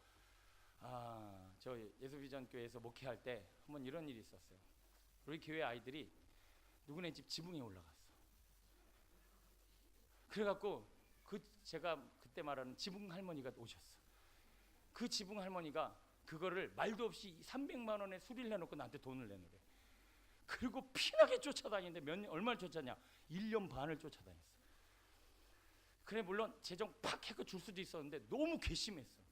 저 예수비전 교회에서 목회할 때 한번 이런 일이 있었어요. 우리 교회 아이들이 누구네 집 지붕에 올라갔어. 그래갖고 제가 그때 말하는 지붕 할머니가 오셨어. 그 지붕 할머니가 그거를 말도 없이 300만 원에 수리를 해놓고 나한테 돈을 내놓으래. 그리고 피나게 쫓아다니는데 얼마를 쫓았냐? 1년 반을 쫓아다녔어. 그래 물론 재정 팍 해서 줄 수도 있었는데 너무 괘씸했어.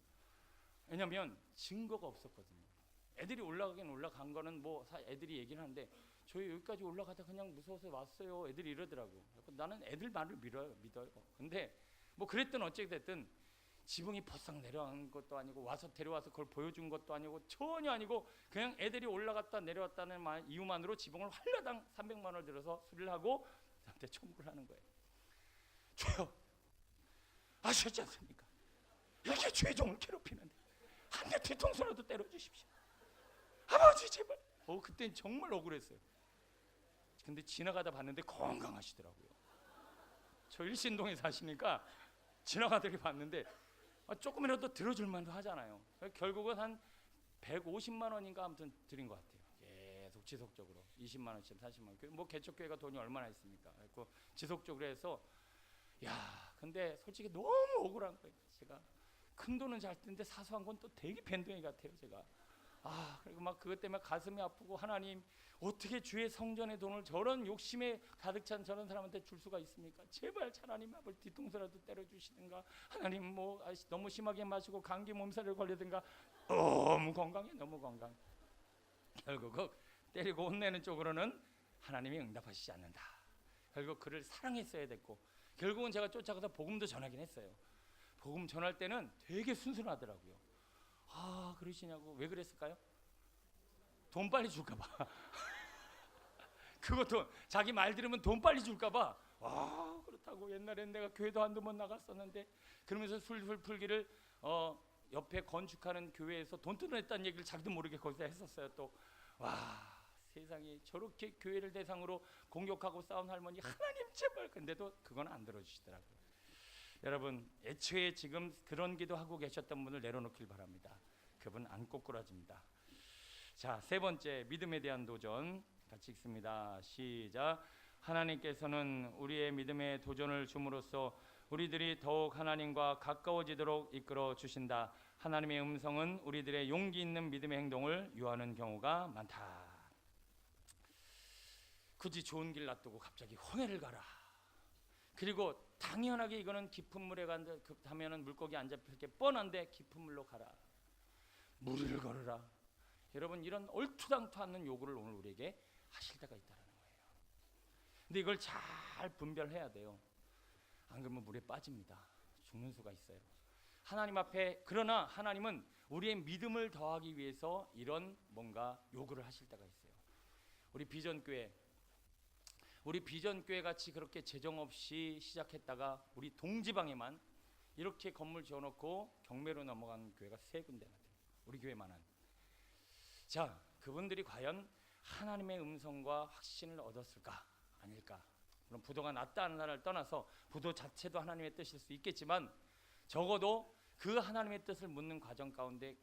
왜냐면 증거가 없었거든요. 애들이 올라가긴 올라간 거는 뭐 애들이 얘기는 하는데 저희 여기까지 올라가다 그냥 무서워서 왔어요. 애들이 이러더라고. 나는 애들 말을 믿어요. 근데 뭐 그랬든 어찌됐든 지붕이 퍼싹 내려간 것도 아니고 와서 데려와서 그걸 보여준 것도 아니고 전혀 아니고 그냥 애들이 올라갔다 내려왔다는 이유만으로 지붕을 한라당 300만 원을 들어서 수리를 하고 나한테 청구를 하는 거예요. 주여 아셨지 않습니까? 이렇게 죄종을 괴롭히는데 한 대 뒤통수라도 때려주십시오. 아버지 제발. 그땐 정말 억울했어요. 근데 지나가다 봤는데 건강하시더라고요. 저 일신동에 사시니까 지나가다 봤는데 조금이라도 들어줄만도 하잖아요. 결국은 한 150만 원인가 아무튼 드린 것 같아요. 계속 지속적으로 20만 원씩 40만 원. 뭐 개척교회가 돈이 얼마나 있습니까? 그래서 지속적으로 해서 근데 솔직히 너무 억울한 거예요. 제가 큰 돈은 잘 쓰는데 사소한 건 또 되게 변동이 같아요. 제가 그리고 막 그것 때문에 가슴이 아프고, 하나님 어떻게 주의 성전의 돈을 저런 욕심에 가득 찬 저런 사람한테 줄 수가 있습니까? 제발 하나님 앞을 뒤통수라도 때려주시든가, 하나님 뭐 너무 심하게 마시고 감기 몸살을 걸리든가, 너무 건강해, 너무 건강. 결국 때리고 혼내는 쪽으로는 하나님이 응답하시지 않는다. 결국 그를 사랑했어야 됐고, 결국은 제가 쫓아가서 복음도 전하긴 했어요. 복음 전할 때는 되게 순순하더라고요. 그러시냐고. 왜 그랬을까요? 돈 빨리 줄까봐. 그것도 자기 말 들으면 돈 빨리 줄까봐. 그렇다고 옛날엔 내가 교회도 한두 번 나갔었는데, 그러면서 술술 풀기를 옆에 건축하는 교회에서 돈 뜯어냈다는 얘기를 자기도 모르게 거기서 했었어요. 또 세상에 저렇게 교회를 대상으로 공격하고 싸운 할머니, 하나님 제발. 근데도 그건 안 들어주시더라고요. 여러분, 애초에 지금 그런 기도하고 계셨던 분을 내려놓길 바랍니다. 그분 안 꼬꾸라집니다. 자, 세 번째, 믿음에 대한 도전. 같이 읽습니다. 시작. 하나님께서는 우리의 믿음의 도전을 줌으로써 우리들이 더욱 하나님과 가까워지도록 이끌어 주신다. 하나님의 음성은 우리들의 용기 있는 믿음의 행동을 유하는 경우가 많다. 굳이 좋은 길 놔두고 갑자기 홍해를 가라. 그리고 당연하게 이거는 깊은 물에 가면은 물고기 안 잡힐 게 뻔한데 깊은 물로 가라. 물을 걸으라. 여러분, 이런 얼토당토 않는 요구를 오늘 우리에게 하실 때가 있다는 거예요. 근데 이걸 잘 분별해야 돼요. 안 그러면 물에 빠집니다. 죽는 수가 있어요. 하나님 앞에, 그러나 하나님은 우리의 믿음을 더하기 위해서 이런 뭔가 요구를 하실 때가 있어요. 우리 비전교회 같이 그렇게 재정 없이 시작했다가 우리 동지방에만 이렇게 건물 지어놓고 경매로 넘어간 교회가 3군데나 돼요. 우리 교회만한. 자, 그분들이 과연 하나님의 음성과 확신을 얻었을까? 아닐까? 물론 부도가 났다 하는 나라를 떠나서 부도 자체도 하나님의 뜻일 수 있겠지만, 적어도 그 하나님의 뜻을 묻는 과정 가운데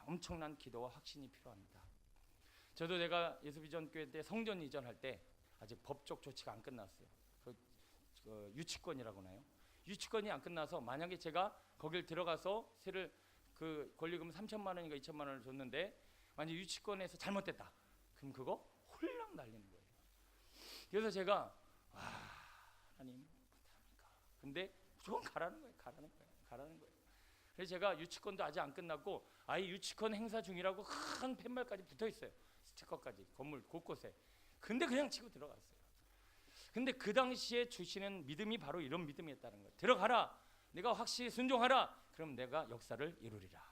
엄청난 기도와 확신이 필요합니다. 저도 내가 예수비전교회 때 성전 이전할 때 아직 법적 조치가 안 끝났어요. 그 유치권이라고 하나요? 유치권이 안 끝나서 만약에 제가 거길 들어가서 세를 그 권리금 3천만 원인가 2천만 원을 줬는데 만약 유치권에서 잘못됐다, 그럼 그거 홀랑 날리는 거예요. 그래서 제가 하나님 못합니까? 근데 무조건 가라는 거예요. 그래서 제가 유치권도 아직 안 끝났고 아예 유치권 행사 중이라고 큰 팻말까지 붙어 있어요. 스티커까지 건물 곳곳에. 근데 그냥 치고 들어갔어요. 근데 그 당시에 주시는 믿음이 바로 이런 믿음이었다는 거예요. 들어가라. 내가 확실히 순종하라. 그럼 내가 역사를 이루리라.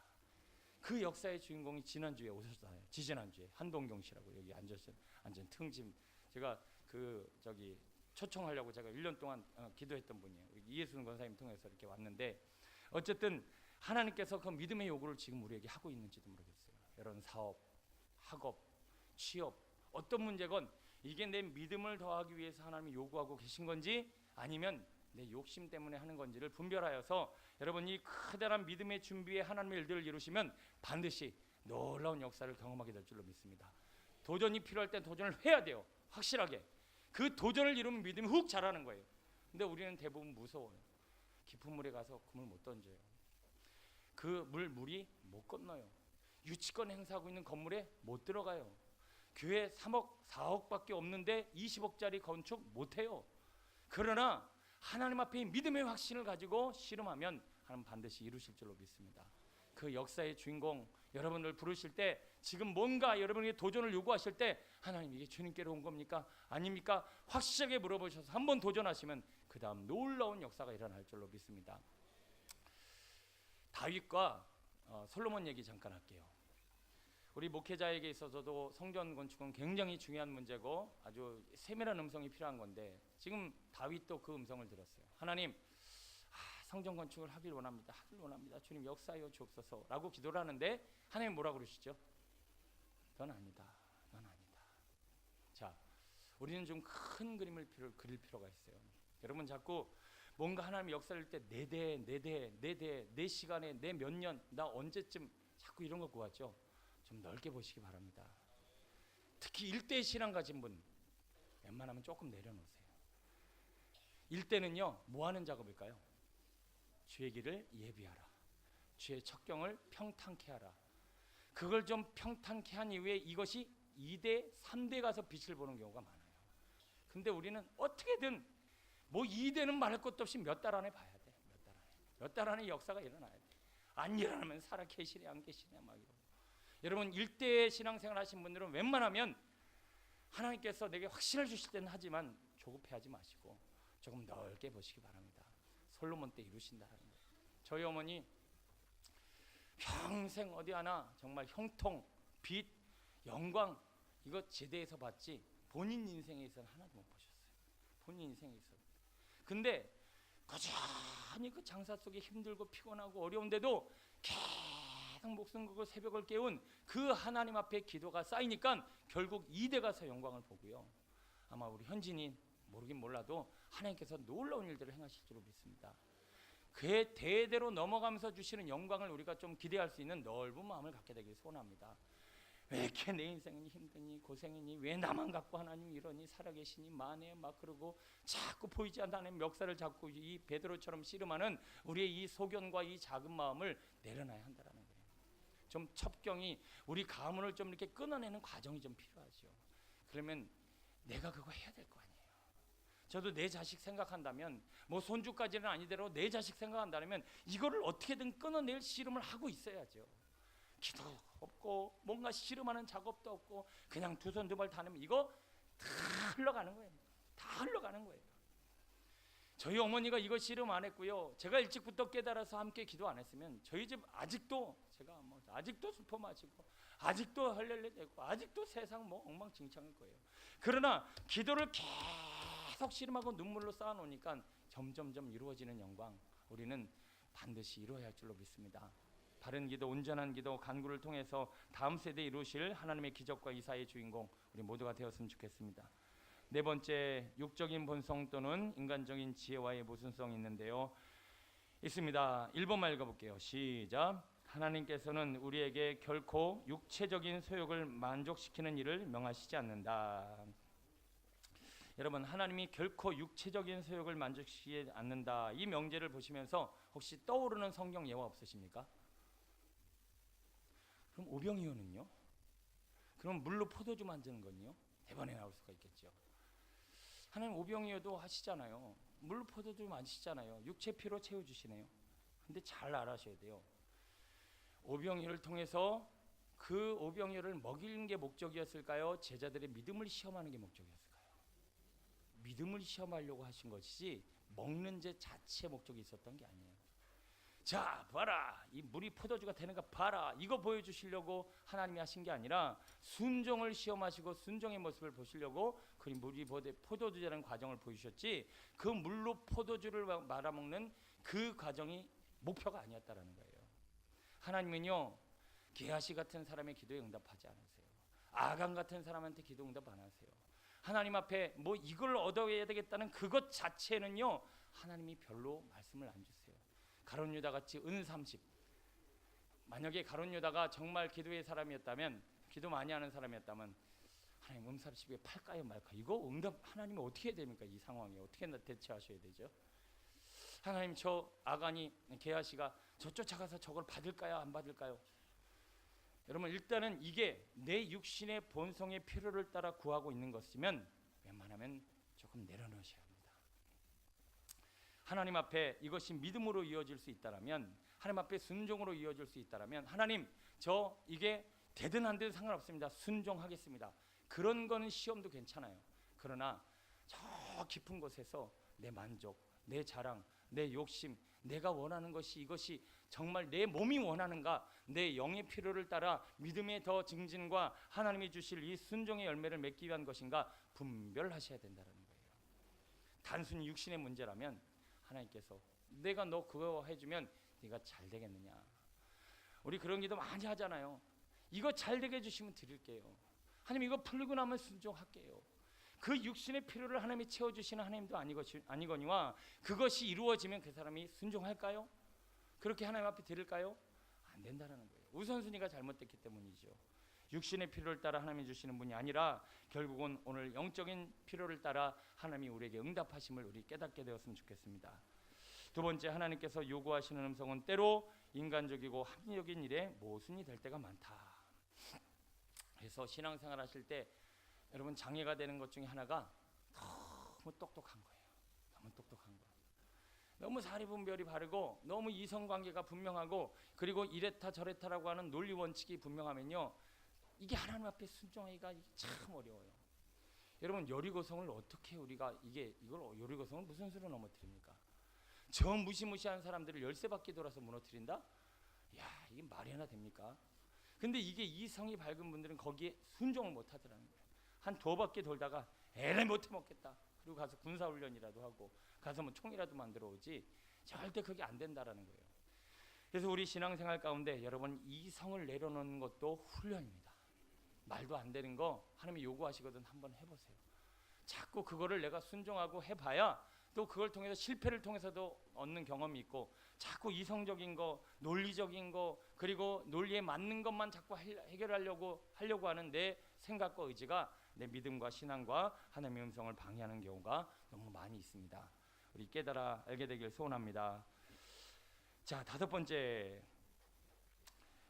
그 역사의 주인공이 지난주에 오셨잖아요. 지지난주에 한동경 씨라고 여기 앉은 특집, 제가 초청하려고 제가 1년 동안 기도했던 분이에요. 이예순 권사님 통해서 이렇게 왔는데, 어쨌든 하나님께서 그 믿음의 요구를 지금 우리에게 하고 있는지도 모르겠어요. 이런 사업, 학업, 취업, 어떤 문제건 이게 내 믿음을 더하기 위해서 하나님이 요구하고 계신 건지 아니면 내 욕심 때문에 하는 건지를 분별하여서 여러분, 이 커다란 믿음의 준비에 하나님의 일들을 이루시면 반드시 놀라운 역사를 경험하게 될 줄로 믿습니다. 도전이 필요할 때 도전을 해야 돼요. 확실하게. 그 도전을 이루면 믿음이 훅 자라는 거예요. 근데 우리는 대부분 무서워요. 깊은 물에 가서 그물 못 던져요. 그 물이 못 건너요. 유치권 행사하고 있는 건물에 못 들어가요. 교회 3억 4억밖에 없는데 20억짜리 건축 못해요. 그러나 하나님 앞에 믿음의 확신을 가지고 씨름하면 하나님 반드시 이루실 줄로 믿습니다. 그 역사의 주인공 여러분을 부르실 때, 지금 뭔가 여러분에게 도전을 요구하실 때 하나님 이게 주님께로 온 겁니까? 아닙니까? 확실하게 물어보셔서 한번 도전하시면 그 다음 놀라운 역사가 일어날 줄로 믿습니다. 다윗과 솔로몬 얘기 잠깐 할게요. 우리 목회자에게 있어서도 성전 건축은 굉장히 중요한 문제고 아주 세밀한 음성이 필요한 건데, 지금 다윗도 그 음성을 들었어요. 하나님, 성전 건축을 하길 원합니다. 주님 역사하여 주옵소서 라고 기도를 하는데 하나님 뭐라고 그러시죠? 넌 아니다. 넌 아니다. 자, 우리는 좀 큰 그림을 그릴 필요가 있어요. 여러분 자꾸 뭔가 하나님의 역사를 때 내 시간에 내 몇 년 나 언제쯤 자꾸 이런 거 구하죠. 좀 넓게 보시기 바랍니다. 특히 일대 신앙 가진 분 웬만하면 조금 내려놓으세요. 일대는요 뭐 하는 작업일까요? 주의 길을 예비하라. 주의 척경을 평탄케 하라. 그걸 좀 평탄케 한 이후에 이것이 2대 3대 가서 빛을 보는 경우가 많아요. 근데 우리는 어떻게든 뭐 2대는 말할 것도 없이 몇 달 안에 봐야 돼. 몇 달 안에 역사가 일어나야 돼. 안 일어나면 살아 계시네 안 계시네 막 이러고. 여러분 1대 신앙생활 하신 분들은 웬만하면 하나님께서 내게 확신을 주실 때는 하지만 조급해하지 마시고 조금 넓게 보시기 바랍니다. 솔로몬 때 이루신다는 거예요. 저희 어머니 평생 어디 하나 정말 형통, 빛, 영광 이거 제대에서 봤지 본인 인생에서는 하나도 못 보셨어요. 본인 인생에서. 근데 꾸준히 그 장사 속에 힘들고 피곤하고 어려운데도 계속 목숨 걸고 새벽을 깨운 그 하나님 앞에 기도가 쌓이니까 결국 2대 가서 영광을 보고요. 아마 우리 현진이 모르긴 몰라도 하나님께서 놀라운 일들을 행하실 줄로 믿습니다. 그의 대대로 넘어가면서 주시는 영광을 우리가 좀 기대할 수 있는 넓은 마음을 갖게 되길 소원합니다. 왜 이렇게 내 인생은 힘드니 고생이니 왜 나만 갖고 하나님 이러니 살아계시니 만에 막 그러고 자꾸 보이지 않는 멱살을 잡고 이 베드로처럼 씨름하는 우리의 이 소견과 이 작은 마음을 내려놔야 한다는 거예요. 좀 첩경이 우리 가문을 좀 이렇게 끊어내는 과정이 좀 필요하죠. 그러면 내가 그거 해야 될 거 아니에요. 저도 내 자식 생각한다면 뭐 손주까지는 아니더라도 내 자식 생각한다면 이거를 어떻게든 끊어낼 씨름을 하고 있어야죠. 기도 없고 뭔가 씨름하는 작업도 없고 그냥 두 손 두 발 다 내면 이거 다 흘러가는 거예요. 다 흘러가는 거예요. 저희 어머니가 이거 씨름 안 했고요. 제가 일찍부터 깨달아서 함께 기도 안 했으면 저희 집 아직도 제가 뭐 아직도 술퍼 마시고 아직도 헐렐레 되고 아직도 세상 뭐 엉망진창일 거예요. 그러나 기도를 계속 씨름하고 눈물로 쌓아놓으니까 점점점 이루어지는 영광 우리는 반드시 이루어야 할 줄로 믿습니다. 바른 기도, 온전한 기도, 간구를 통해서 다음 세대에 이루실 하나님의 기적과 이사의 주인공 우리 모두가 되었으면 좋겠습니다. 네 번째, 육적인 본성 또는 인간적인 지혜와의 모순성이 있는데요. 있습니다. 1번만 읽어볼게요. 시작. 하나님께서는 우리에게 결코 육체적인 소욕을 만족시키는 일을 명하시지 않는다. 여러분, 하나님이 결코 육체적인 소욕을 만족시키지 않는다. 이 명제를 보시면서 혹시 떠오르는 성경 예화 없으십니까? 그럼 오병이어는요? 그럼 물로 포도주 만드는 건요? 대번에 나올 수가 있겠죠. 하나님 오병이어도 하시잖아요. 물로 포도주 만드시잖아요. 육체 피로 채워주시네요. 근데 잘 알아셔야 돼요. 오병이어를 통해서 그 오병이어를 먹이는 게 목적이었을까요? 제자들의 믿음을 시험하는 게 목적이었을까요? 믿음을 시험하려고 하신 것이지 먹는 제 자체의 목적이 있었던 게 아니에요. 자 봐라 이 물이 포도주가 되는 거 봐라 이거 보여주시려고 하나님이 하신 게 아니라 순종을 시험하시고 순종의 모습을 보시려고 그 물이 포도주 되는 과정을 보여주셨지 그 물로 포도주를 말아먹는 그 과정이 목표가 아니었다라는 거예요. 하나님은요 게하시 같은 사람의 기도에 응답하지 않으세요. 아간 같은 사람한테 기도 응답 안 하세요. 하나님 앞에 뭐 이걸 얻어야 되겠다는 그것 자체는요 하나님이 별로 말씀을 안 주세요. 가룟 유다 같이 은 30 만약에 가룟 유다가 정말 기도의 사람이었다면 기도 많이 하는 사람이었다면 하나님 은 30에 팔까요 말까 이거 응답 하나님이 어떻게 해야 됩니까? 이 상황에 어떻게 대처하셔야 되죠? 하나님 저 아간이 게하시가 저 쫓아가서 저걸 받을까요 안 받을까요? 여러분 일단은 이게 내 육신의 본성의 필요를 따라 구하고 있는 것이면 웬만하면 조금 내려놓으셔야 합니다. 하나님 앞에 이것이 믿음으로 이어질 수 있다라면 하나님 앞에 순종으로 이어질 수 있다라면 하나님 저 이게 되든 안 되든 상관없습니다. 순종하겠습니다. 그런 거는 시험도 괜찮아요. 그러나 저 깊은 곳에서 내 만족, 내 자랑, 내 욕심, 내가 원하는 것이 이것이 정말 내 몸이 원하는가 내 영의 필요를 따라 믿음의 더 증진과 하나님이 주실 이 순종의 열매를 맺기 위한 것인가 분별하셔야 된다는 거예요. 단순히 육신의 문제라면 하나님께서 내가 너 그거 해주면 네가 잘 되겠느냐 우리 그런 기도 많이 하잖아요. 이거 잘 되게 해주시면 드릴게요. 하나님 이거 풀리고 나면 순종할게요. 그 육신의 필요를 하나님이 채워주시는 하나님도 아니거니와 그것이 이루어지면 그 사람이 순종할까요? 그렇게 하나님 앞에 드릴까요? 안 된다는 거예요. 우선순위가 잘못됐기 때문이죠. 육신의 필요를 따라 하나님이 주시는 분이 아니라 결국은 오늘 영적인 필요를 따라 하나님이 우리에게 응답하심을 우리 깨닫게 되었으면 좋겠습니다. 두 번째, 하나님께서 요구하시는 음성은 때로 인간적이고 합리적인 일에 모순이 될 때가 많다. 그래서 신앙생활 하실 때 여러분 장애가 되는 것 중에 하나가 너무 똑똑한 거예요. 너무 똑똑한 거예요. 너무 사리분별이 바르고 너무 이성관계가 분명하고 그리고 이랬다 저랬다라고 하는 논리 원칙이 분명하면요, 이게 하나님 앞에 순종하기가 참 어려워요. 여러분 여리고성을 어떻게 우리가 이걸 여리고성을 무슨 수로 넘어뜨립니까? 저 무시무시한 사람들을 열세 바퀴 돌아서 무너뜨린다? 야, 이게 말이 하나 됩니까? 근데 이게 이성이 밝은 분들은 거기에 순종을 못 하더라는 거예요. 한 2바퀴 돌다가 에레 못해 먹겠다. 그리고 가서 군사훈련이라도 하고 가서 뭐 총이라도 만들어 오지 절대 그게 안 된다라는 거예요. 그래서 우리 신앙생활 가운데 여러분 이성을 내려놓는 것도 훈련입니다. 말도 안 되는 거 하나님이 요구하시거든 한번 해보세요. 자꾸 그거를 내가 순종하고 해봐야 또 그걸 통해서 실패를 통해서도 얻는 경험이 있고 자꾸 이성적인 거, 논리적인 거 그리고 논리에 맞는 것만 자꾸 해결하려고 하는 내 생각과 의지가 내 믿음과 신앙과 하나님의 음성을 방해하는 경우가 너무 많이 있습니다. 우리 깨달아 알게 되길 소원합니다. 자, 5번째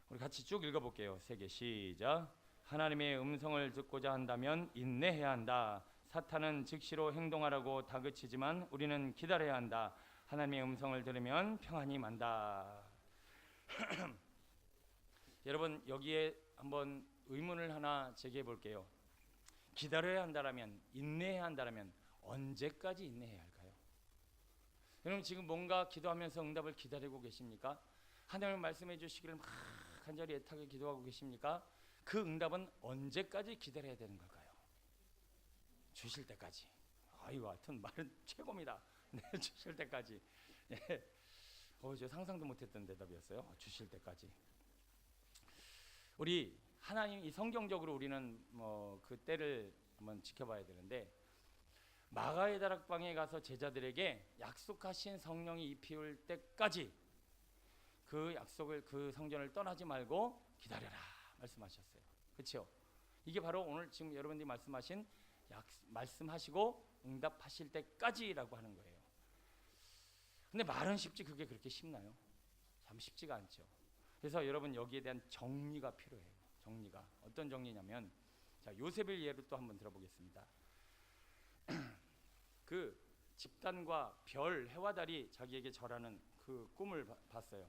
우리 같이 쭉 읽어볼게요. 3개 시작. 하나님의 음성을 듣고자 한다면 인내해야 한다. 사탄은 즉시로 행동하라고 다그치지만 우리는 기다려야 한다. 하나님의 음성을 들으면 평안이 만다. 여러분 여기에 한번 의문을 하나 제기해 볼게요. 기다려야 한다라면, 인내해야 한다라면 언제까지 인내해야 할까요? 여러분 지금 뭔가 기도하면서 응답을 기다리고 계십니까? 하나님을 말씀해 주시기를 막 간절히 애타게 기도하고 계십니까? 그 응답은 언제까지 기다려야 되는 걸까요? 주실 때까지. 아이고, 하여튼 말은 최고입니다. 네, 주실 때까지. 네. 저 상상도 못했던 대답이었어요. 주실 때까지. 우리 하나님 이 성경적으로 우리는 뭐 그 때를 한번 지켜봐야 되는데 마가의 다락방에 가서 제자들에게 약속하신 성령이 입히울 때까지 그 약속을 그 성전을 떠나지 말고 기다려라 말씀하셨어요. 그렇죠? 이게 바로 오늘 지금 여러분들이 말씀하시고 응답하실 때까지라고 하는 거예요. 근데 말은 쉽지 그게 그렇게 쉽나요? 참 쉽지가 않죠. 그래서 여러분 여기에 대한 정리가 필요해요. 정리가 어떤 정리냐면 자 요셉의 예를 또 한번 들어보겠습니다. 그 집단과 별 해와 달이 자기에게 절하는 그 꿈을 봤어요.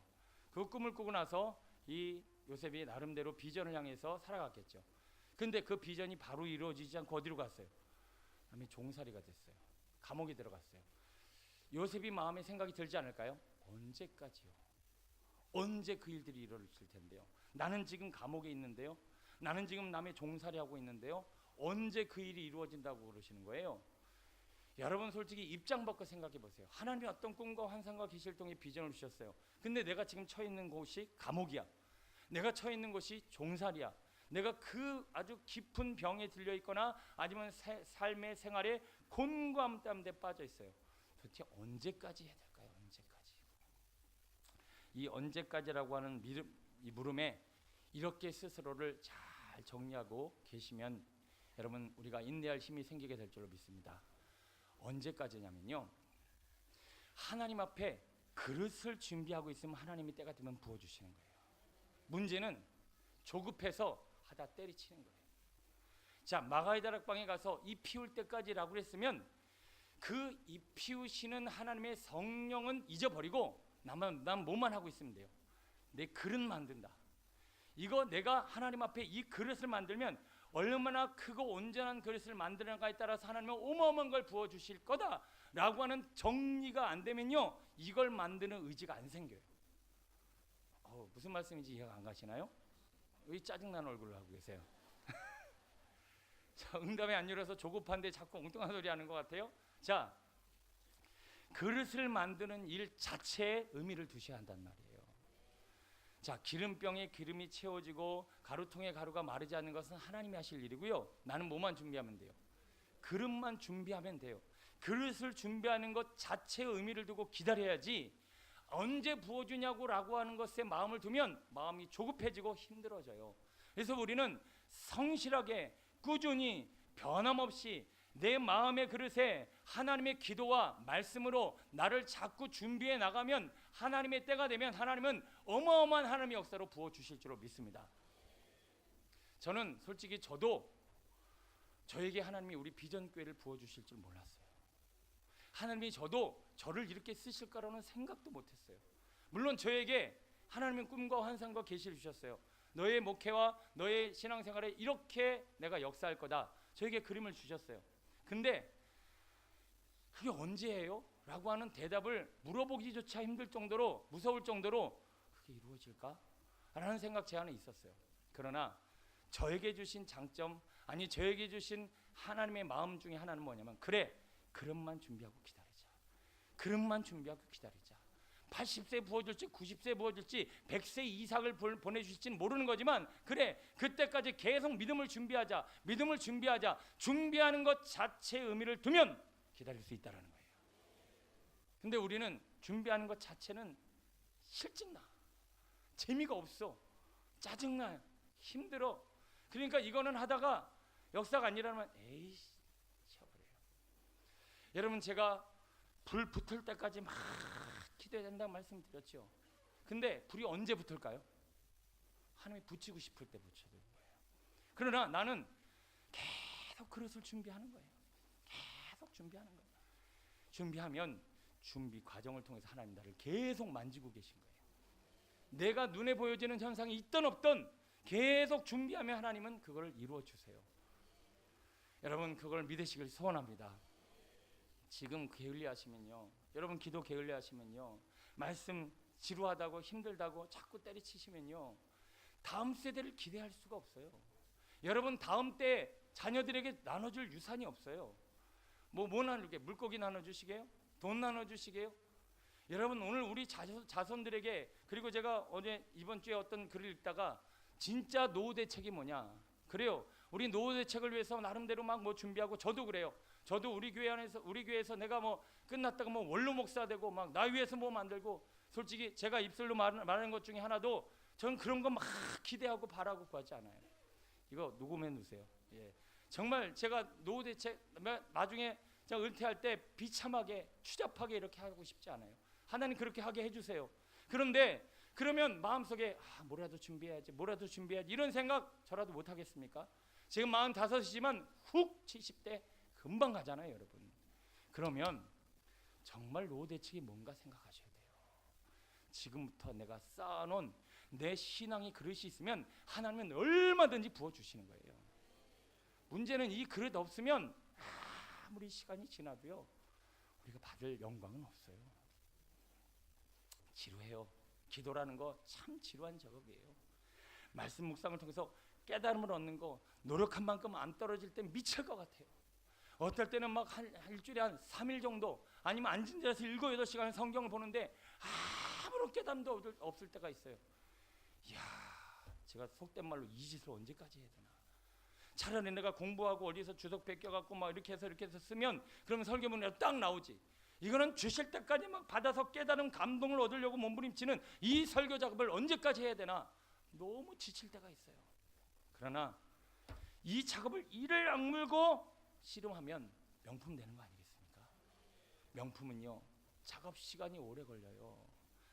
그 꿈을 꾸고 나서 이 요셉이 나름대로 비전을 향해서 살아갔겠죠. 근데 그 비전이 바로 이루어지지 않고 어디로 갔어요? 그다음에 종살이가 됐어요. 감옥에 들어갔어요. 요셉이 마음에 생각이 들지 않을까요? 언제까지요? 언제 그 일들이 이루어질 텐데요? 나는 지금 감옥에 있는데요. 나는 지금 남의 종살이하고 있는데요. 언제 그 일이 이루어진다고 그러시는 거예요? 여러분 솔직히 입장 바꿔 생각해 보세요. 하나님이 어떤 꿈과 환상과 계시를 통해 비전을 주셨어요. 근데 내가 지금 처해 있는 곳이 감옥이야. 내가 처해 있는 곳이 종살이야. 내가 그 아주 깊은 병에 들려 있거나 아니면 삶의 생활에 곤고함 때문에 빠져 있어요. 도대체 언제까지 해야 될까요? 언제까지? 이 언제까지라고 하는 이 물음에 이렇게 스스로를 잘 정리하고 계시면 여러분 우리가 인내할 힘이 생기게 될 줄로 믿습니다. 언제까지냐면요, 하나님 앞에 그릇을 준비하고 있으면 하나님이 때가 되면 부어주시는 거예요. 문제는 조급해서 하다 때리치는 거예요. 자, 마가의 다락방에 가서 이 피울 때까지라고 그랬으면 그 이 피우시는 하나님의 성령은 잊어버리고 난 뭐만 하고 있으면 돼요. 내 그릇 만든다. 이거 내가 하나님 앞에 이 그릇을 만들면 얼마나 크고 온전한 그릇을 만드는가에 따라서 하나님은 어마어마한 걸 부어주실 거다라고 하는 정리가 안 되면요, 이걸 만드는 의지가 안 생겨요. 무슨 말씀인지 이해가 안 가시나요? 왜 짜증나는 얼굴을 하고 계세요? 자, 응답이 안 이루어서 조급한데 자꾸 엉뚱한 소리 하는 것 같아요. 자, 그릇을 만드는 일 자체에 의미를 두셔야 한단 말이에요. 자, 기름병에 기름이 채워지고 가루통에 가루가 마르지 않는 것은 하나님이 하실 일이고요. 나는 뭐만 준비하면 돼요? 그릇만 준비하면 돼요. 그릇을 준비하는 것 자체의 의미를 두고 기다려야지, 언제 부어주냐고 라고 하는 것에 마음을 두면 마음이 조급해지고 힘들어져요. 그래서 우리는 성실하게 꾸준히 변함없이 내 마음의 그릇에 하나님의 기도와 말씀으로 나를 자꾸 준비해 나가면 하나님의 때가 되면 하나님은 어마어마한 하나님의 역사로 부어주실 줄로 믿습니다. 저는 솔직히 저에게 하나님이 우리 비전교회를 부어주실 줄 몰랐어요. 하나님이 저를 이렇게 쓰실 거라는 생각도 못했어요. 물론 저에게 하나님의 꿈과 환상과 계시를 주셨어요. 너의 목회와 너의 신앙생활에 이렇게 내가 역사할 거다. 저에게 그림을 주셨어요. 근데 그게 언제예요? 라고 하는 대답을 물어보기조차 힘들 정도로, 무서울 정도로 그게 이루어질까? 라는 생각 제 안에 있었어요. 그러나 저에게 주신 장점, 아니 저에게 주신 하나님의 마음 중에 하나는 뭐냐면, 그래, 그릇만 준비하고 기다리자. 그릇만 준비하고 기다리자. 80세 부어줄지 90세 부어줄지 100세 이삭을 보내주실지는 모르는 거지만, 그래, 그때까지 계속 믿음을 준비하자. 믿음을 준비하자. 준비하는 것 자체의 의미를 두면 기다릴 수 있다는 거예요. 근데 우리는 준비하는 것 자체는 실증나, 재미가 없어, 짜증나, 힘들어. 그러니까 이거는 하다가 역사가 아니라면 에이 쳐버려요. 여러분, 제가 불 붙을 때까지 막 기도해야 된다고 말씀드렸죠. 근데 불이 언제 붙을까요? 하나님이 붙이고 싶을 때 붙여야 되는 거예요. 그러나 나는 계속 그릇을 준비하는 거예요. 계속 준비하는 거예요. 준비하면 준비 과정을 통해서 하나님 나를 계속 만지고 계신 거예요. 내가 눈에 보여지는 현상이 있든 없든 계속 준비하면 하나님은 그걸 이루어 주세요. 여러분, 그걸 믿으시길 소원합니다. 지금 게을리하시면요, 여러분 기도 게을리하시면요, 말씀 지루하다고 힘들다고 자꾸 때리치시면요, 다음 세대를 기대할 수가 없어요. 여러분, 다음 때 자녀들에게 나눠줄 유산이 없어요. 뭐 나누게? 물고기 나눠주시게요? 돈 나눠주시게요? 여러분, 오늘 우리 자손들에게, 그리고 제가 어제 이번 주에 어떤 글을 읽다가 진짜 노후 대책이 뭐냐? 그래요. 우리 노후 대책을 위해서 나름대로 막 뭐 준비하고, 저도 그래요. 저도 우리 교회에서 내가 뭐 끝났다가 뭐 원로 목사 되고 막 나 위해서 뭐 만들고, 솔직히 제가 입술로 말하는 것 중에 하나도 전 그런 거 막 기대하고 바라고 구하지 않아요. 이거 녹음해 놓으세요. 예. 정말 제가 노후 대책 나중에 제가 은퇴할 때 비참하게 추잡하게 이렇게 하고 싶지 않아요. 하나님 그렇게 하게 해주세요. 그런데 그러면 마음속에 뭐라도 준비해야지 이런 생각 저라도 못 하겠습니까? 지금 45이지만 훅 70대 금방 가잖아요, 여러분. 그러면 정말 노후 대책이 뭔가 생각하셔야 돼요. 지금부터 내가 쌓아놓은 내 신앙의 그릇이 있으면 하나님은 얼마든지 부어주시는 거예요. 문제는 이 그릇 없으면 아무리 시간이 지나도요, 우리가 받을 영광은 없어요. 지루해요. 기도라는 거 참 지루한 작업이에요. 말씀 묵상을 통해서 깨달음을 얻는 거, 노력한 만큼 안 떨어질 때 미칠 것 같아요. 어떨 때는 막 일주일에 한 3일 정도, 아니면 앉은 자리에서 7, 8시간 성경을 보는데 아무런 깨달음도 없을 때가 있어요. 이야, 제가 속된 말로 이 짓을 언제까지 해야 되나. 차라리 내가 공부하고 어디서 주석 베껴갖고 막 이렇게 해서 쓰면, 그러면 설교문에 딱 나오지. 이거는 주실 때까지 막 받아서 깨달음 감동을 얻으려고 몸부림치는 이 설교 작업을 언제까지 해야 되나. 너무 지칠 때가 있어요. 그러나 이 작업을 이를 악물고 씨름하면 명품 되는 거 아니겠습니까? 명품은요, 작업 시간이 오래 걸려요.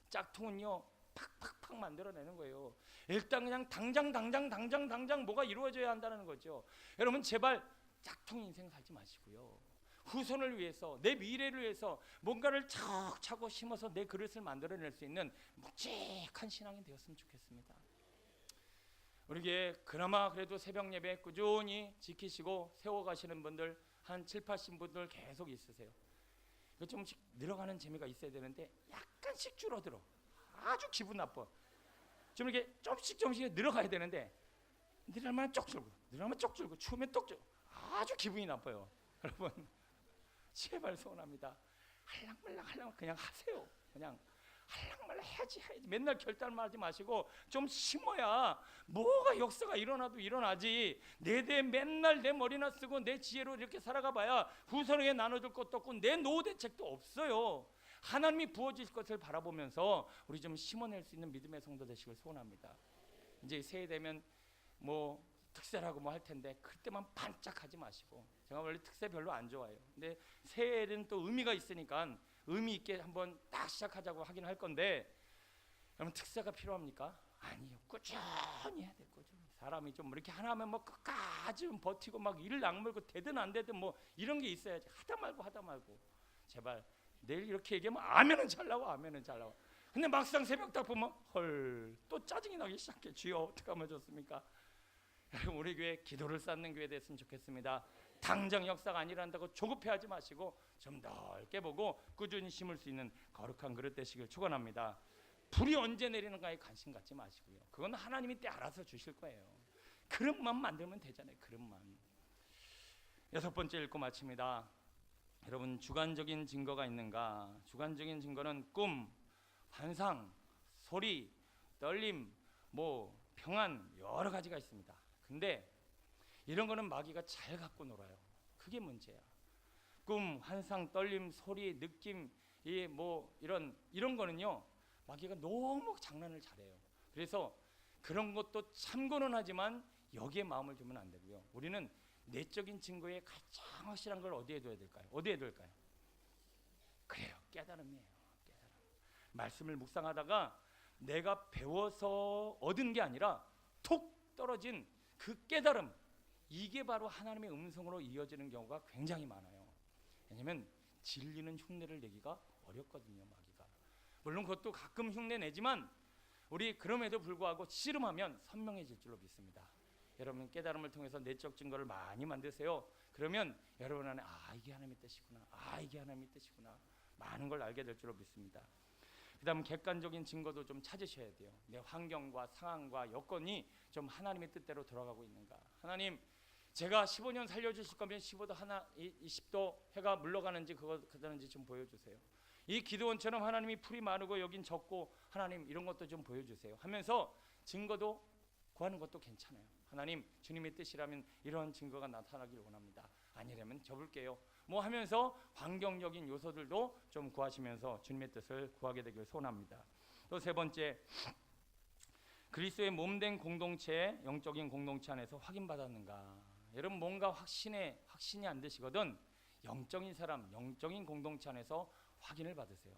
짝퉁은요, 팍팍팍 만들어내는 거예요. 일단 그냥 당장 뭐가 이루어져야 한다는 거죠. 여러분, 제발 짝퉁 인생 살지 마시고요, 후손을 위해서, 내 미래를 위해서 뭔가를 차곡차곡 심어서 내 그릇을 만들어낼 수 있는 묵직한 신앙이 되었으면 좋겠습니다. 우리에게 그나마 그래도 새벽 예배 꾸준히 지키시고 세워가시는 분들 한 7, 80분들 계속 있으세요. 이거 조금씩 늘어가는 재미가 있어야 되는데 약간씩 줄어들어. 아주 기분 나빠. 좀 이렇게 조금씩 늘어가야 되는데 늘어나면 쪽 줄고 추우면 똑 줄고 아주 기분이 나빠요. 여러분, 제발 소원합니다. 할랑말랑 그냥 하세요. 그냥 할랑말 해야지 맨날 결단만 하지 마시고 좀 심어야 뭐가 역사가 일어나도 일어나지. 내 대 맨날 내 머리나 쓰고 내 지혜로 이렇게 살아가 봐야 후손에게 나눠줄 것도 없고 내 노후 대책도 없어요. 하나님이 부어주실 것을 바라보면서 우리 좀 심어낼 수 있는 믿음의 성도 되시길 소원합니다. 이제 새해 되면 뭐 특세라고 뭐 할 텐데 그때만 반짝하지 마시고, 제가 원래 특세 별로 안 좋아해요. 근데 새해는 또 의미가 있으니까 의미 있게 한번 딱 시작하자고 하긴 할 건데, 여러분 특세가 필요합니까? 아니요. 꾸준히 해야 돼. 꾸준히. 사람이 좀 이렇게 하나 하면 뭐 끝까지 버티고 막 일을 악물고 되든 안 되든 뭐 이런 게 있어야지. 하다 말고 제발 내일 이렇게 얘기하면 아멘은 잘 나와. 아멘은 잘 나와. 근데 막상 새벽 딱 보면 헐, 또 짜증이 나기 시작해. 주여 어떻게 하면 좋습니까? 우리 교회 기도를 쌓는 교회 됐으면 좋겠습니다. 당장 역사가 안 일어난다고 조급해하지 마시고 좀 넓게 보고 꾸준히 심을 수 있는 거룩한 그릇 되시길 축원합니다. 불이 언제 내리는가에 관심 갖지 마시고요. 그건 하나님이 때 알아서 주실 거예요. 그릇만 만들면 되잖아요. 그릇만. 6번째 읽고 마칩니다. 여러분, 주관적인 증거가 있는가? 주관적인 증거는 꿈, 환상, 소리, 떨림, 뭐 평안 여러 가지가 있습니다. 근데 이런 거는 마귀가 잘 갖고 놀아요. 그게 문제야. 꿈, 환상, 떨림, 소리, 느낌, 뭐 이런 거는요, 마귀가 너무 장난을 잘해요. 그래서 그런 것도 참고는 하지만 여기에 마음을 두면 안 되고요. 우리는 내적인 증거에 가장 확실한 걸 어디에 둬야 될까요? 어디에 둘까요? 그래요, 깨달음이에요. 깨달음. 말씀을 묵상하다가 내가 배워서 얻은 게 아니라 톡 떨어진 그 깨달음, 이게 바로 하나님의 음성으로 이어지는 경우가 굉장히 많아요. 왜냐하면 진리는 흉내를 내기가 어렵거든요. 마귀가. 물론 그것도 가끔 흉내 내지만 우리 그럼에도 불구하고 씨름하면 선명해질 줄로 믿습니다. 여러분, 깨달음을 통해서 내적 증거를 많이 만드세요. 그러면 여러분 안에 이게 하나님의 뜻이구나, 이게 하나님의 뜻이구나, 많은 걸 알게 될 줄로 믿습니다. 그 다음 객관적인 증거도 좀 찾으셔야 돼요. 내 환경과 상황과 여건이 좀 하나님의 뜻대로 돌아가고 있는가. 하나님, 제가 15년 살려주실 거면 15도 20도 해가 물러가는지 그러는지 좀 보여주세요. 이 기도원처럼 하나님이 풀이 마르고 여긴 적고 하나님 이런 것도 좀 보여주세요 하면서 증거도 구하는 것도 괜찮아요. 하나님, 주님의 뜻이라면 이런 증거가 나타나기를 원합니다. 아니라면 접을게요. 뭐 하면서 환경적인 요소들도 좀 구하시면서 주님의 뜻을 구하게 되길 소원합니다. 또 세 번째, 그리스도의 몸된 공동체, 영적인 공동체 안에서 확인받았는가. 여러분, 뭔가 확신이 안 되시거든 영적인 사람, 영적인 공동체 안에서 확인을 받으세요.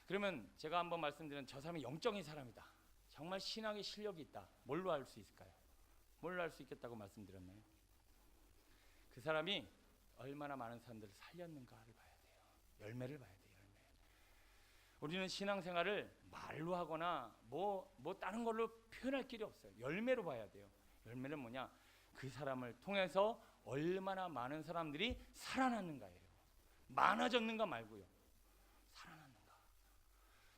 그러면 제가 한번 말씀드린 저 사람이 영적인 사람이다, 정말 신앙의 실력이 있다, 뭘로 알 수 있을까요? 뭘로 알 수 있겠다고 말씀드렸나요? 그 사람이 얼마나 많은 사람들을 살렸는가를 봐야 돼요. 열매를 봐야 돼요. 열매. 우리는 신앙생활을 말로 하거나 뭐 다른 걸로 표현할 길이 없어요. 열매로 봐야 돼요. 열매는 뭐냐? 그 사람을 통해서 얼마나 많은 사람들이 살아났는가예요. 많아졌는가 말고요. 살아났는가.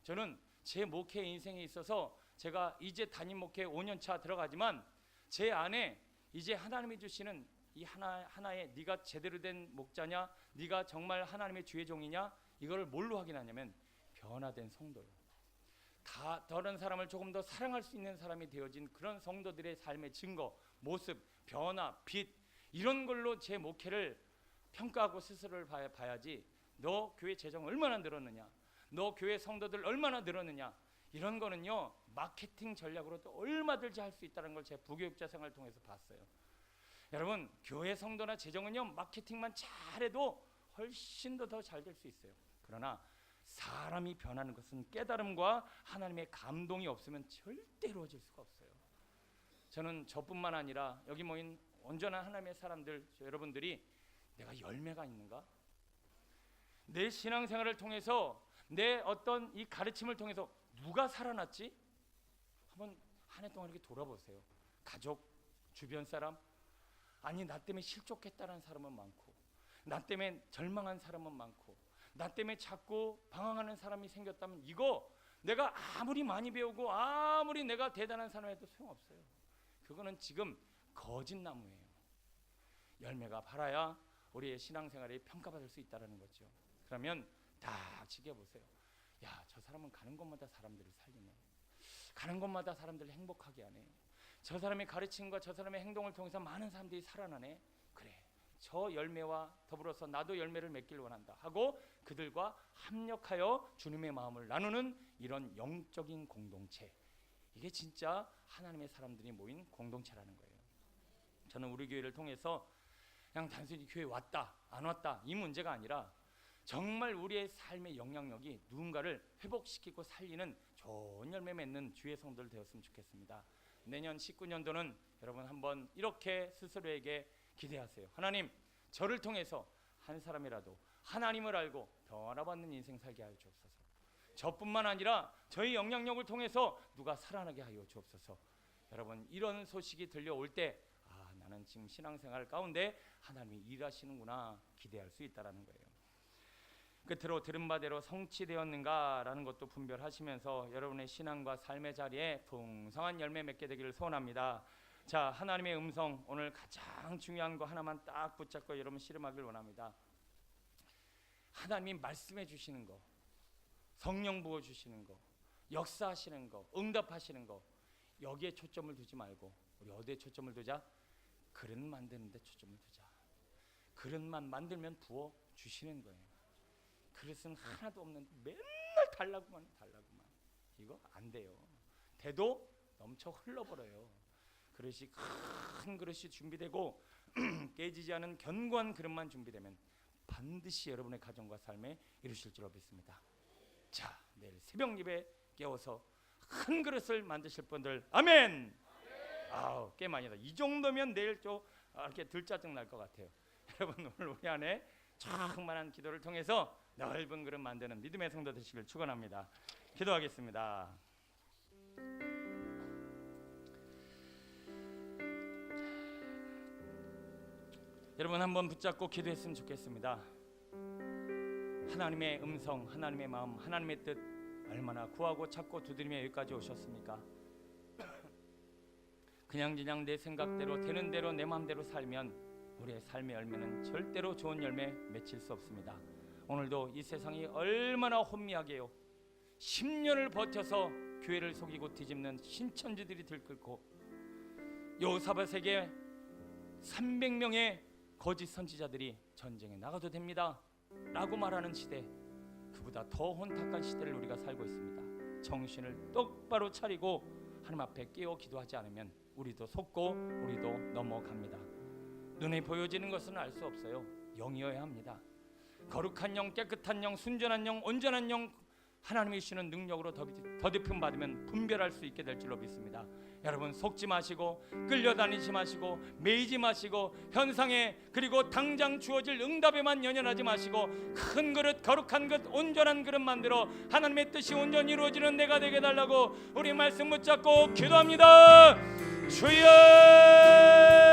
저는 제 목회 인생에 있어서 제가 이제 담임 목회 5년차 들어가지만 제 안에 이제 하나님이 주시는 이 하나의 네가 제대로 된 목자냐, 네가 정말 하나님의 주의 종이냐, 이걸 뭘로 확인하냐면 변화된 성도요. 다른 사람을 조금 더 사랑할 수 있는 사람이 되어진 그런 성도들의 삶의 증거, 모습, 변화, 빛, 이런 걸로 제 목회를 평가하고 스스로를 봐야지 너 교회 재정 얼마나 늘었느냐, 너 교회 성도들 얼마나 늘었느냐, 이런 거는요 마케팅 전략으로도 얼마든지 할 수 있다는 걸 제 부교육자 생활을 통해서 봤어요. 여러분, 교회 성도나 재정은요 마케팅만 잘해도 훨씬 더 잘 될 수 있어요. 그러나 사람이 변하는 것은 깨달음과 하나님의 감동이 없으면 절대 이루어질 수가 없어요. 저는 저뿐만 아니라 여기 모인 온전한 하나님의 사람들, 여러분들이 내가 열매가 있는가? 내 신앙생활을 통해서 내 어떤 이 가르침을 통해서 누가 살아났지? 한번 한 해 동안 이렇게 돌아보세요. 가족, 주변 사람, 아니 나 때문에 실족했다는 사람은 많고, 나 때문에 절망한 사람은 많고, 나 때문에 자꾸 방황하는 사람이 생겼다면 이거 내가 아무리 많이 배우고 아무리 내가 대단한 사람에도 소용없어요. 그거는 지금 거짓나무예요. 열매가 발아야 우리의 신앙생활이 평가받을 수 있다는 거죠. 그러면 딱 지켜보세요. 야, 저 사람은 가는 곳마다 사람들을 살리네. 가는 곳마다 사람들을 행복하게 하네. 저 사람의 가르침과 저 사람의 행동을 통해서 많은 사람들이 살아나네. 그래, 저 열매와 더불어서 나도 열매를 맺길 원한다 하고 그들과 합력하여 주님의 마음을 나누는 이런 영적인 공동체, 이게 진짜 하나님의 사람들이 모인 공동체라는 거예요. 저는 우리 교회를 통해서 그냥 단순히 교회 왔다 안 왔다 이 문제가 아니라 정말 우리의 삶의 영향력이 누군가를 회복시키고 살리는 좋은 열매 맺는 주의 성도들 되었으면 좋겠습니다. 내년 19년도는 여러분 한번 이렇게 스스로에게 기대하세요. 하나님, 저를 통해서 한 사람이라도 하나님을 알고 더 알아받는 인생 살게 하여 주옵소서. 저뿐만 아니라 저희 영향력을 통해서 누가 살아나게 하여 주옵소서. 여러분, 이런 소식이 들려올 때 나는 지금 신앙생활 가운데 하나님이 일하시는구나 기대할 수 있다는 거예요. 끝으로 들은 바대로 성취되었는가라는 것도 분별하시면서 여러분의 신앙과 삶의 자리에 풍성한 열매 맺게 되기를 소원합니다. 자, 하나님의 음성, 오늘 가장 중요한 거 하나만 딱 붙잡고 여러분 씨름하길 원합니다. 하나님이 말씀해 주시는 거, 성령 부어 주시는 거, 역사하시는 거, 응답하시는 거, 여기에 초점을 두지 말고 우리 어디에 초점을 두자? 그릇 만드는 데 초점을 두자. 그릇만 만들면 부어 주시는 거예요. 그릇은 하나도 없는 맨날 달라고만 이거 안 돼요. 대도 넘쳐 흘러버려요. 그릇이 큰 그릇이 준비되고 깨지지 않은 견고한 그릇만 준비되면 반드시 여러분의 가정과 삶에 이루실 줄 믿습니다. 자, 내일 새벽 예배 깨워서 큰 그릇을 만드실 분들 아멘. 아우, 꽤 많이다. 이 정도면 내일 좀 이렇게 들짜증 날 것 같아요. 여러분, 오늘 우리 안에 충만한 기도를 통해서 넓은 그릇 만드는 믿음의 성도 되시길 축원합니다. 기도하겠습니다. 여러분, 한번 붙잡고 기도했으면 좋겠습니다. 하나님의 음성, 하나님의 마음, 하나님의 뜻 얼마나 구하고 찾고 두드리며 여기까지 오셨습니까? 그냥 내 생각대로 되는 대로 내 마음대로 살면 우리의 삶의 열매는 절대로 좋은 열매 맺힐 수 없습니다. 오늘도 이 세상이 얼마나 혼미하게요. 10년을 버텨서 교회를 속이고 뒤집는 신천지들이 들끓고 요사밧에게 300명의 거짓 선지자들이 전쟁에 나가도 됩니다 라고 말하는 시대, 그보다 더 혼탁한 시대를 우리가 살고 있습니다. 정신을 똑바로 차리고 하나님 앞에 깨어 기도하지 않으면 우리도 속고 우리도 넘어갑니다. 눈에 보여지는 것은 알 수 없어요. 영이어야 합니다. 거룩한 영, 깨끗한 영, 순전한 영, 온전한 영, 하나님이 주시는 능력으로 더듬힘 받으면 분별할 수 있게 될 줄로 믿습니다. 여러분, 속지 마시고 끌려다니지 마시고 매이지 마시고 현상에 그리고 당장 주어질 응답에만 연연하지 마시고 큰 그릇, 거룩한 그릇, 온전한 그릇 만들어 하나님의 뜻이 온전히 이루어지는 내가 되게 달라고 우리 말씀 붙잡고 기도합니다. 주여!